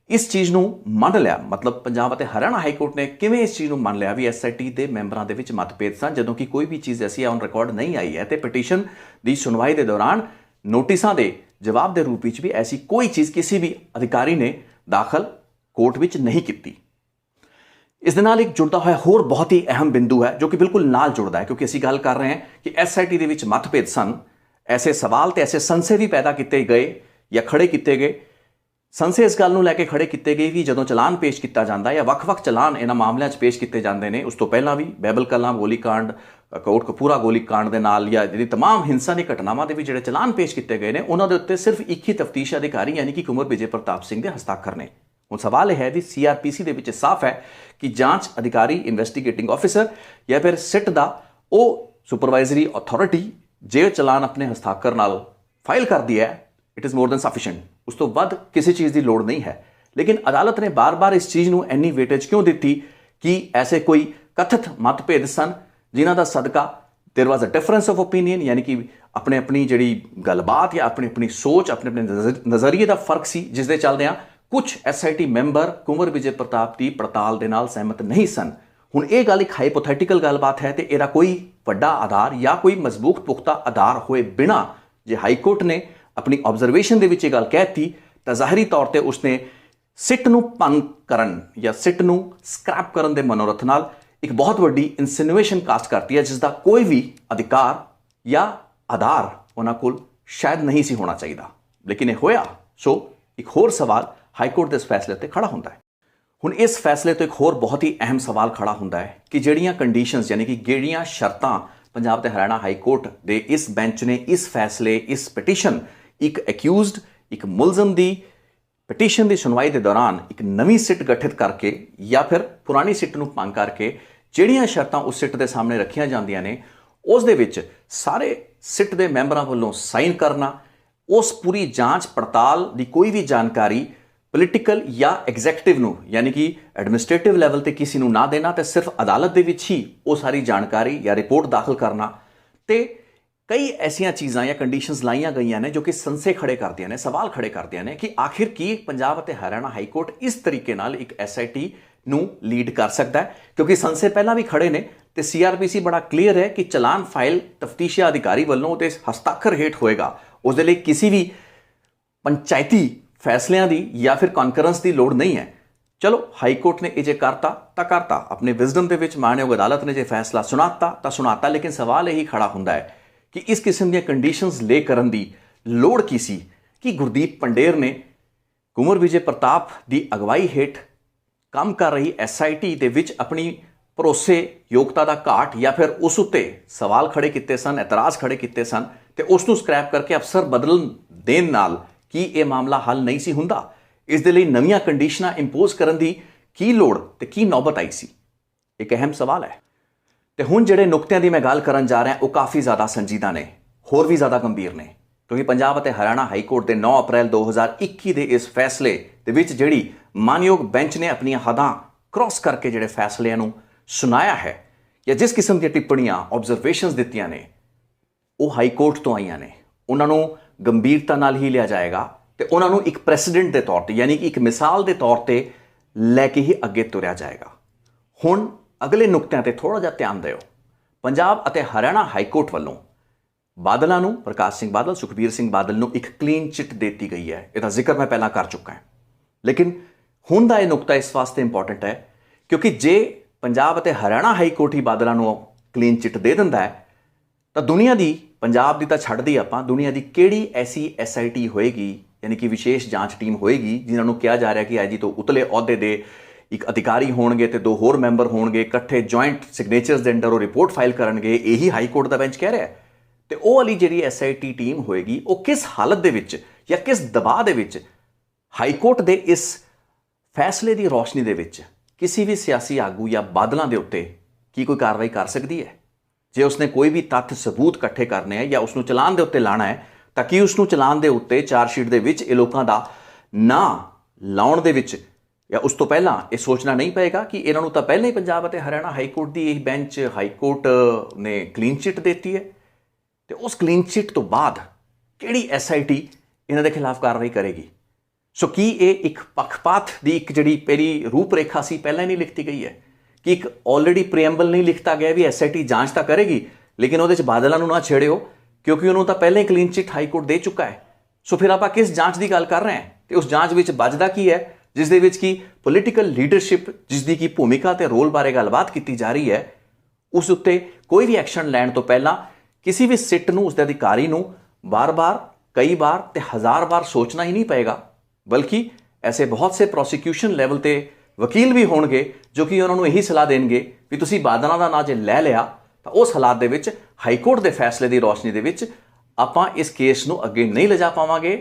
ਇਸ ਚੀਜ਼ ਨੂੰ ਮੰਨ ਲਿਆ, ਮਤਲਬ ਪੰਜਾਬ ਅਤੇ ਹਰਿਆਣਾ ਹਾਈ ਕੋਰਟ ਨੇ ਕਿਵੇਂ ਇਸ ਚੀਜ਼ ਨੂੰ ਮੰਨ ਲਿਆ ਵੀ SIT ਦੇ ਮੈਂਬਰਾਂ ਦੇ ਵਿੱਚ ਮਤਭੇਦ ਸਨ, ਜਦੋਂ ਕਿ ਕੋਈ ਵੀ ਚੀਜ਼ ਐਸੀ ਔਨ ਰਿਕਾਰਡ ਨਹੀਂ ਆਈ ਹੈ ਤੇ ਪਟੀਸ਼ਨ ਦੀ ਸੁਣਵਾਈ ਦੇ ਦੌਰਾਨ ਨੋਟਿਸਾਂ ਦੇ ਜਵਾਬ ਦੇ ਰੂਪ ਵਿੱਚ ਵੀ ਐਸੀ ਕੋਈ ਚੀਜ਼ ਕਿਸੇ ਵੀ ਅਧਿਕਾਰੀ ਨੇ ਦਾਖਲ ਕੋਰਟ ਵਿੱਚ ਨਹੀਂ ਕੀਤੀ। ਇਸ ਦੇ ਨਾਲ ਇੱਕ ਜੁੜਦਾ ਹੋਇਆ ਹੋਰ ਬਹੁਤ ਹੀ ਅਹਿਮ ਬਿੰਦੂ ਹੈ ਜੋ ਕਿ ਬਿਲਕੁਲ ਨਾਲ ਜੁੜਦਾ ਹੈ, ਕਿਉਂਕਿ ਅਸੀਂ ਗੱਲ ਕਰ ਰਹੇ ਹਾਂ ਕਿ SIT ਦੇ ਵਿੱਚ ਮਤਭੇਦ ਸਨ। ਐਸੇ ਸਵਾਲ ਤੇ ਐਸੇ ਸੰਸ਼ੇ ਵੀ ਪੈਦਾ ਕੀਤੇ ਗਏ ਜਾਂ ਖੜੇ ਕੀਤੇ ਗਏ। ਸੰਸ਼ੇ ਇਸ ਗੱਲ ਨੂੰ ਲੈ ਕੇ ਖੜੇ ਕੀਤੇ ਗਏ ਵੀ ਜਦੋਂ ਚਲਾਨ ਪੇਸ਼ ਕੀਤਾ ਜਾਂਦਾ ਜਾਂ ਵੱਖ-ਵੱਖ ਚਲਾਨ ਇਹਨਾਂ ਮਾਮਲਿਆਂ 'ਚ ਪੇਸ਼ ਕੀਤੇ ਜਾਂਦੇ ਨੇ, ਉਸ ਤੋਂ ਪਹਿਲਾਂ ਵੀ ਬਹਿਬਲ ਕਲਾਂ ਗੋਲੀकांड, ਕੋਟਕਪੂਰਾ ਗੋਲੀकांड ਦੇ ਨਾਲ ਜਾਂ ਜਿਹੜੀ ਤਮਾਮ ਹਿੰਸਾ ਦੀ ਘਟਨਾਵਾਂ ਦੇ ਵੀ ਜਿਹੜੇ ਚਲਾਨ ਪੇਸ਼ ਕੀਤੇ ਗਏ ਨੇ, ਉਹਨਾਂ ਦੇ ਉੱਤੇ ਸਿਰਫ ਇੱਕ ਹੀ ਤਫਤੀਸ਼ ਅਧਿਕਾਰੀ ਯਾਨੀ ਕਿ ਕੁੰਵਰ ਵਿਜੇ ਪ੍ਰਤਾਪ ਸਿੰਘ ਦੇ ਹਸਤਾਖਰ ਨੇ। ਹੁਣ ਸਵਾਲ ਇਹ ਹੈ ਵੀ CRPC ਦੇ ਵਿੱਚ ਸਾਫ਼ ਹੈ ਕਿ ਜਾਂਚ ਅਧਿਕਾਰੀ, ਇਨਵੈਸਟੀਗੇਟਿੰਗ ਆਫਿਸਰ ਜਾਂ ਫਿਰ ਸਿੱਟ ਦਾ ਉਹ ਸੁਪਰਵਾਈਜ਼ਰੀ ਅਥਾਰਟੀ ਜੇ ਚਲਾਨ ਆਪਣੇ ਹਸਤਾਖਰ ਨਾਲ ਫਾਈਲ ਕਰਦੀ ਹੈ, it is more than sufficient. ਉਸ ਤੋਂ ਵੱਧ ਕਿਸੇ ਚੀਜ਼ ਦੀ ਲੋੜ ਨਹੀਂ ਹੈ। ਲੇਕਿਨ ਅਦਾਲਤ ਨੇ ਬਾਰ-ਬਾਰ ਇਸ ਚੀਜ਼ ਨੂੰ ਇੰਨੀ ਵੇਟੇਜ ਕਿਉਂ ਦਿੱਤੀ ਕਿ ਐਸੇ ਕੋਈ ਕਥਿਤ ਮਤਭੇਦ ਸਨ ਜਿਨ੍ਹਾਂ ਦਾ ਸਦਕਾ there was a difference of opinion, यानी कि अपनी ਜਿਹੜੀ ਗੱਲਬਾਤ ਜਾਂ ਆਪਣੀ ਸੋਚ, ਆਪਣੇ ਨਜ਼ਰੀਏ ਦਾ ਫਰਕ ਸੀ, ਜਿਸ ਦੇ ਚੱਲਦਿਆਂ ਕੁਝ SIT ਮੈਂਬਰ ਕੁੰਵਰ ਵਿਜੇ ਪ੍ਰਤਾਪ ਦੀ ਪੜਤਾਲ ਦੇ ਨਾਲ ਸਹਿਮਤ ਨਹੀਂ ਸਨ। ਹੁਣ ਇਹ ਗੱਲ ਇੱਕ ਹਾਈਪੋਥੈਟੀਕਲ ਗੱਲਬਾਤ ਹੈ ਤੇ ਇਹਦਾ ਕੋਈ ਵੱਡਾ ਆਧਾਰ ਜਾਂ ਕੋਈ ਮਜ਼ਬੂਤ ਪੁਖਤਾ ਆਧਾਰ ਹੋਏ ਬਿਨਾ ਜੇ ਹਾਈ ਕੋਰਟ ਨੇ ਆਪਣੀ ਆਬਜ਼ਰਵੇਸ਼ਨ ਦੇ ਵਿੱਚ ਇਹ ਗੱਲ ਕਹਿਤੀ ਤਾਂ ਜ਼ਾਹਿਰੀ ਤੌਰ ਤੇ ਉਸਨੇ ਸਿੱਟ ਨੂੰ ਭੰਗ ਕਰਨ ਜਾਂ ਸਿੱਟ ਨੂੰ ਸਕ੍ਰੈਪ ਕਰਨ ਦੇ ਮਨੋਰਥ ਨਾਲ ਇੱਕ ਬਹੁਤ ਵੱਡੀ ਇਨਸੀਨੂਏਸ਼ਨ ਕਾਸਟ ਕਰਤੀ ਹੈ, ਜਿਸ ਦਾ ਕੋਈ ਵੀ ਅਧਿਕਾਰ ਜਾਂ ਆਧਾਰ ਉਹਨਾਂ ਕੋਲ ਸ਼ਾਇਦ ਨਹੀਂ ਸੀ ਹੋਣਾ ਚਾਹੀਦਾ, ਲੇਕਿਨ ਇਹ ਹੋਇਆ। ਸੋ ਇੱਕ ਹੋਰ ਸਵਾਲ ਹਾਈ ਕੋਰਟ ਦੇ ਇਸ ਫੈਸਲੇ ਤੇ ਖੜਾ ਹੁੰਦਾ ਹੈ। ਹੁਣ ਇਸ ਫੈਸਲੇ ਤੋਂ ਇੱਕ ਹੋਰ ਬਹੁਤ ਹੀ ਅਹਿਮ ਸਵਾਲ ਖੜਾ ਹੁੰਦਾ ਹੈ ਕਿ ਜਿਹੜੀਆਂ ਕੰਡੀਸ਼ਨਸ ਯਾਨੀ ਕਿ ਜਿਹੜੀਆਂ ਸ਼ਰਤਾਂ ਪੰਜਾਬ ਤੇ ਹਰਿਆਣਾ ਹਾਈ ਕੋਰਟ ਦੇ ਇਸ ਬੈਂਚ ਨੇ ਇਸ ਫੈਸਲੇ, ਇਸ ਪਟੀਸ਼ਨ, ਇੱਕ ਅਕਿਊਜ਼ਡ, ਇੱਕ ਮੁਲਜ਼ਮ ਦੀ ਪਟੀਸ਼ਨ ਦੀ ਸੁਣਵਾਈ ਦੇ ਦੌਰਾਨ ਇੱਕ ਨਵੀਂ ਸਿੱਟ ਗਠਿਤ ਕਰਕੇ ਜਾਂ ਫਿਰ ਪੁਰਾਣੀ ਸਿੱਟ ਨੂੰ ਭੰਗ ਕਰਕੇ ਜਿਹੜੀਆਂ ਸ਼ਰਤਾਂ ਉਸ ਸਿੱਟ ਦੇ ਸਾਹਮਣੇ ਰੱਖੀਆਂ ਜਾਂਦੀਆਂ ਨੇ ਉਸ ਦੇ ਵਿੱਚ ਸਾਰੇ ਸਿੱਟ ਦੇ ਮੈਂਬਰਾਂ ਵੱਲੋਂ ਸਾਈਨ ਕਰਨਾ, ਉਸ ਪੂਰੀ ਜਾਂਚ ਪੜਤਾਲ ਦੀ ਕੋਈ ਵੀ ਜਾਣਕਾਰੀ ਪੋਲੀਟੀਕਲ ਜਾਂ ਐਗਜ਼ੈਕਟਿਵ ਨੂੰ ਯਾਨੀ ਕਿ ਐਡਮਿਨਿਸਟ੍ਰੇਟਿਵ ਲੈਵਲ ਤੇ ਕਿਸੇ ਨੂੰ ਨਾ ਦੇਣਾ ਤੇ ਸਿਰਫ ਅਦਾਲਤ ਦੇ ਵਿੱਚ ਹੀ ਉਹ ਸਾਰੀ ਜਾਣਕਾਰੀ ਜਾਂ ਰਿਪੋਰਟ ਦਾਖਲ ਕਰਨਾ। ਤੇ ਕਈ ਐਸੀਆਂ ਚੀਜ਼ਾਂ ਜਾਂ ਕੰਡੀਸ਼ਨਸ ਲਾਈਆਂ ਗਈਆਂ ਨੇ ਜੋ ਕਿ ਸੰਸੇ ਖੜੇ ਕਰਦੀਆਂ ਨੇ, ਸਵਾਲ ਖੜੇ ਕਰਦੀਆਂ ਨੇ ਕਿ ਆਖਿਰ ਕੀ ਪੰਜਾਬ ਅਤੇ ਹਰਿਆਣਾ ਹਾਈ ਕੋਰਟ ਇਸ ਤਰੀਕੇ ਨਾਲ ਇੱਕ SIT ਨੂੰ ਲੀਡ ਕਰ ਸਕਦਾ ਹੈ, ਕਿਉਂਕਿ ਸੰਸੇ ਪਹਿਲਾਂ ਵੀ ਖੜੇ ਨੇ ਤੇ CRPC ਬੜਾ ਕਲੀਅਰ ਹੈ ਕਿ ਚਲਾਨ ਫਾਈਲ ਤਫਤੀਸ਼ੀ ਅਧਿਕਾਰੀ ਵੱਲੋਂ ਉਹਦੇ ਹਸਤਾਖਰ ਹੇਠ ਹੋਏਗਾ। ਉਸ ਦੇ ਲਈ ਕਿਸੇ ਵੀ ਪੰਚਾਇਤੀ ਫੈਸਲਿਆਂ ਦੀ ਜਾਂ ਫਿਰ ਕੌਨਕਰੈਂਸ ਦੀ ਲੋੜ ਨਹੀਂ ਹੈ। ਚਲੋ ਹਾਈ ਕੋਰਟ ਨੇ ਇਹ ਜੇ ਕਰਤਾ ਤਾਂ ਕਰਤਾ, ਆਪਣੇ ਵਿਜ਼ਡਮ ਦੇ ਵਿੱਚ ਮਾਣਯੋਗ ਅਦਾਲਤ ਨੇ ਜੇ ਫੈਸਲਾ ਸੁਣਾਤਾ ਤਾਂ ਸੁਣਾਤਾ, ਲੇਕਿਨ ਸਵਾਲ ਇਹੀ ਖੜਾ ਹੁੰਦਾ ਹੈ ਕਿ ਇਸ ਕਿਸਮ ਦੀਆਂ ਕੰਡੀਸ਼ਨਸ ਲੇ ਕਰਨ ਦੀ ਲੋੜ ਕੀ ਸੀ? ਕਿ ਗੁਰਦੀਪ ਪੰਡੇਰ ਨੇ ਕੁੰਵਰ ਵਿਜੇ ਪ੍ਰਤਾਪ ਦੀ ਅਗਵਾਈ ਹੇਠ ਕੰਮ ਕਰ ਰਹੀ SIT ਦੇ ਵਿੱਚ ਆਪਣੀ ਭਰੋਸੇਯੋਗਤਾ ਦਾ ਘਾਟ ਜਾਂ ਫਿਰ ਉਸ ਉੱਤੇ ਸਵਾਲ ਖੜੇ ਕੀਤੇ ਸਨ, ਇਤਰਾਜ਼ ਖੜੇ ਕੀਤੇ ਸਨ ਤੇ ਉਸ ਨੂੰ ਸਕ੍ਰੈਪ ਕਰਕੇ ਅਫਸਰ ਬਦਲਣ ਦੇਣ ਨਾਲ ਕੀ ਇਹ ਮਾਮਲਾ ਹੱਲ ਨਹੀਂ ਸੀ ਹੁੰਦਾ? ਇਸ ਦੇ ਲਈ ਨਵੀਆਂ ਕੰਡੀਸ਼ਨਾਂ ਇੰਪੋਜ਼ ਕਰਨ ਦੀ ਕੀ ਲੋੜ ਤੇ ਕੀ ਨੌਬਤ ਆਈ ਸੀ? ਇੱਕ ਅਹਿਮ ਸਵਾਲ ਹੈ। ਤੇ ਹੁਣ ਜਿਹੜੇ ਨੁਕਤਿਆਂ ਦੀ ਮੈਂ ਗੱਲ ਕਰਨ ਜਾ ਰਿਹਾ ਉਹ ਕਾਫੀ ਜ਼ਿਆਦਾ ਸੰਜੀਦਾ ਨੇ, ਹੋਰ ਵੀ ਜ਼ਿਆਦਾ ਗੰਭੀਰ ਨੇ, ਕਿਉਂਕਿ ਪੰਜਾਬ ਅਤੇ ਹਰਿਆਣਾ ਹਾਈ ਕੋਰਟ ਦੇ 9 ਅਪ੍ਰੈਲ 2021 ਦੇ ਇਸ ਫੈਸਲੇ ਦੇ ਵਿੱਚ ਜਿਹੜੀ ਮਾਨਯੋਗ ਬੈਂਚ ਨੇ ਆਪਣੀਆਂ ਹੱਦਾਂ ਕ੍ਰਾਸ ਕਰਕੇ ਜਿਹੜੇ ਫੈਸਲਿਆਂ ਨੂੰ ਸੁਣਾਇਆ ਹੈ ਜਾਂ ਜਿਸ ਕਿਸਮ ਦੀਆਂ ਟਿੱਪਣੀਆਂ ਆਬਜ਼ਰਵੇਸ਼ਨਸ ਦਿੱਤੀਆਂ ਨੇ ਉਹ ਹਾਈ ਕੋਰਟ ਤੋਂ ਆਈਆਂ ਨੇ, ਉਹਨਾਂ ਨੂੰ ਗੰਭੀਰਤਾ ਨਾਲ ਹੀ ਲਿਆ ਜਾਏਗਾ ਤੇ ਉਹਨਾਂ ਨੂੰ ਇੱਕ ਪ੍ਰੈਸੀਡੈਂਟ ਦੇ ਤੌਰ ਤੇ ਯਾਨੀ ਕਿ ਇੱਕ ਮਿਸਾਲ ਦੇ ਤੌਰ ਤੇ ਲੈ ਕੇ ਹੀ ਅੱਗੇ ਤੁਰਿਆ ਜਾਏਗਾ। ਹੁਣ ਅਗਲੇ ਨੁਕਤਿਆਂ ਤੇ ਥੋੜਾ ਜਿਹਾ ਧਿਆਨ ਦਿਓ। ਪੰਜਾਬ ਅਤੇ ਹਰਿਆਣਾ ਹਾਈ ਕੋਰਟ ਵੱਲੋਂ ਬਾਦਲਾਂ ਨੂੰ, ਪ੍ਰਕਾਸ਼ ਸਿੰਘ ਬਾਦਲ, ਸੁਖਬੀਰ ਸਿੰਘ ਬਾਦਲ ਨੂੰ ਇੱਕ ਕਲੀਨ ਚਿੱਟ ਦਿੱਤੀ ਗਈ ਹੈ। ਇਹਦਾ ਜ਼ਿਕਰ ਮੈਂ ਪਹਿਲਾਂ ਕਰ ਚੁੱਕਾ ਹਾਂ, ਲੇਕਿਨ ਹੁਣ ਦਾ ਇਹ ਨੁਕਤਾ ਇਸ ਵਾਸਤੇ ਇੰਪੋਰਟੈਂਟ ਹੈ ਕਿਉਂਕਿ ਜੇ ਪੰਜਾਬ ਅਤੇ ਹਰਿਆਣਾ ਹਾਈ ਕੋਰਟ ਹੀ ਬਾਦਲਾਂ ਨੂੰ ਕਲੀਨ ਚਿੱਟ ਦੇ ਦਿੰਦਾ ਹੈ ਤਾਂ ਦੁਨੀਆ ਦੀ, ਪੰਜਾਬ ਦੀ ਤਾਂ ਛੱਡਦੀ ਆਪਾਂ, ਦੁਨੀਆ ਦੀ ਕਿਹੜੀ ਐਸੀ SIT ਹੋਏਗੀ ਯਾਨੀ ਕਿ ਵਿਸ਼ੇਸ਼ ਜਾਂਚ ਟੀਮ ਹੋਏਗੀ ਜਿਨ੍ਹਾਂ ਨੂੰ ਕਿਹਾ ਜਾ ਰਿਹਾ ਕਿ IG ਤੋਂ ਉਤਲੇ ਅਹੁਦੇ ਦੇ ਇੱਕ ਅਧਿਕਾਰੀ ਹੋਣਗੇ ਤੇ 2 ਹੋਰ ਮੈਂਬਰ ਹੋਣਗੇ, ਇਕੱਠੇ ਜੁਆਇੰਟ ਸਿਗਨੇਚਰਸ ਦੇ ਅੰਡਰ ਉਹ ਰਿਪੋਰਟ ਫਾਈਲ ਕਰਨਗੇ, ਇਹੀ ਹਾਈ ਕੋਰਟ ਦਾ ਬੈਂਚ ਕਹਿ ਰਿਹਾ ਤੇ ਉਹ ਵਾਲੀ ਜਿਹੜੀ SIT ਟੀਮ ਹੋਏਗੀ ਉਹ ਕਿਸ ਹਾਲਤ ਦੇ ਵਿੱਚ ਜਾਂ ਕਿਸ ਦਬਾਅ ਦੇ ਵਿੱਚ ਹਾਈ ਕੋਰਟ ਦੇ ਇਸ ਫੈਸਲੇ ਦੀ ਰੌਸ਼ਨੀ ਦੇ ਵਿੱਚ ਕਿਸੇ ਵੀ ਸਿਆਸੀ ਆਗੂ ਜਾਂ ਬਾਦਲਾਂ ਦੇ ਉੱਤੇ ਕੀ ਕੋਈ ਕਾਰਵਾਈ ਕਰ ਸਕਦੀ ਹੈ? ਜੇ ਉਸਨੇ ਕੋਈ ਵੀ ਤੱਥ ਸਬੂਤ ਇਕੱਠੇ ਕਰਨੇ ਹੈ ਜਾਂ ਉਸ ਨੂੰ ਚਲਾਨ ਦੇ ਉੱਤੇ ਲਾਣਾ ਹੈ ਤਾਂ ਕੀ ਉਸ ਨੂੰ ਚਲਾਨ ਦੇ ਉੱਤੇ ਚਾਰਜਸ਼ੀਟ ਦੇ ਵਿੱਚ ਇਹ ਲੋਕਾਂ ਦਾ ਨਾਂ ਲਾਉਣ ਦੇ ਵਿੱਚ ਜਾਂ ਉਸ ਤੋਂ ਪਹਿਲਾਂ ਇਹ ਸੋਚਣਾ ਨਹੀਂ ਪਏਗਾ ਕਿ ਇਹਨਾਂ ਨੂੰ ਤਾਂ ਪਹਿਲਾਂ ਹੀ ਪੰਜਾਬ ਅਤੇ ਹਰਿਆਣਾ ਹਾਈ ਕੋਰਟ ਦੀ ਇਹ ਬੈਂਚ ਹਾਈ ਕੋਰਟ ਨੇ ਕਲੀਨ ਚਿੱਟ ਦਿੱਤੀ ਹੈ ਤੇ ਉਸ ਕਲੀਨ ਚਿੱਟ ਤੋਂ ਬਾਅਦ ਕਿਹੜੀ SIT ਇਹਨਾਂ ਦੇ ਖਿਲਾਫ ਕਾਰਵਾਈ ਕਰੇਗੀ? ਸੋ ਕੀ ਇਹ ਇੱਕ ਪੱਖਪਾਤ ਦੀ ਇੱਕ ਜਿਹੜੀ ਪਹਿਲੀ ਰੂਪਰੇਖਾ ਸੀ ਪਹਿਲਾਂ ਹੀ ਨਹੀਂ ਲਿਖਤੀ ਗਈ ਹੈ ਕਿ ਇੱਕ ਆਲਰੇਡੀ ਪ੍ਰੀਐਂਬਲ ਨਹੀਂ ਲਿਖਤਾ ਗਿਆ ਵੀ SIT ਜਾਂਚ ਤਾਂ ਕਰੇਗੀ ਲੇਕਿਨ ਉਹਦੇ 'ਚ ਬਾਦਲਾਂ ਨੂੰ ਨਾ ਛੇੜਿਓ ਕਿਉਂਕਿ ਉਹਨੂੰ ਤਾਂ ਪਹਿਲਾਂ ਹੀ ਕਲੀਨ ਚਿੱਟ ਹਾਈ ਕੋਰਟ ਦੇ ਚੁੱਕਾ ਹੈ। ਸੋ ਫਿਰ ਆਪਾਂ ਕਿਸ ਜਾਂਚ ਦੀ ਗੱਲ ਕਰ ਰਹੇ ਹਾਂ ਤੇ ਉਸ ਜਾਂਚ ਵਿੱਚ ਵੱਜਦਾ ਕੀ ਹੈ ਜਿਸ ਦੇ ਵਿੱਚ ਕੀ ਪੋਲੀਟੀਕਲ ਲੀਡਰਸ਼ਿਪ ਜਿਸ ਦੀ ਕੀ ਭੂਮਿਕਾ ਤੇ ਰੋਲ ਬਾਰੇ ਗੱਲਬਾਤ ਕੀਤੀ ਜਾ ਰਹੀ ਹੈ ਉਸ ਉੱਤੇ ਕੋਈ ਵੀ ਐਕਸ਼ਨ ਲੈਣ ਤੋਂ ਪਹਿਲਾਂ ਕਿਸੇ ਵੀ ਸਿੱਟ ਨੂੰ, ਉਸਦੇ ਅਧਿਕਾਰੀ ਨੂੰ ਬਾਰ-ਬਾਰ, ਕਈ ਵਾਰ ਤੇ 1000 ਵਾਰ ਸੋਚਣਾ ਹੀ ਨਹੀਂ ਪਏਗਾ, ਬਲਕਿ ਐਸੇ ਬਹੁਤ ਸੇ ਪ੍ਰੋਸੀਕਿਊਸ਼ਨ ਲੈਵਲ ਤੇ ਵਕੀਲ ਵੀ ਹੋਣਗੇ ਜੋ ਕਿ ਉਹਨਾਂ ਨੂੰ ਇਹੀ ਸਲਾਹ ਦੇਣਗੇ ਵੀ ਤੁਸੀਂ ਬਾਦਲਾਂ ਦਾ ਨਾਂ ਜੇ ਲੈ ਲਿਆ ਤਾਂ ਉਸ ਹਾਲਾਤ ਦੇ ਵਿੱਚ ਹਾਈ ਕੋਰਟ ਦੇ ਫੈਸਲੇ ਦੀ ਰੌਸ਼ਨੀ ਦੇ ਵਿੱਚ ਆਪਾਂ ਇਸ ਕੇਸ ਨੂੰ ਅੱਗੇ ਨਹੀਂ ਲਿਜਾ ਪਾਵਾਂਗੇ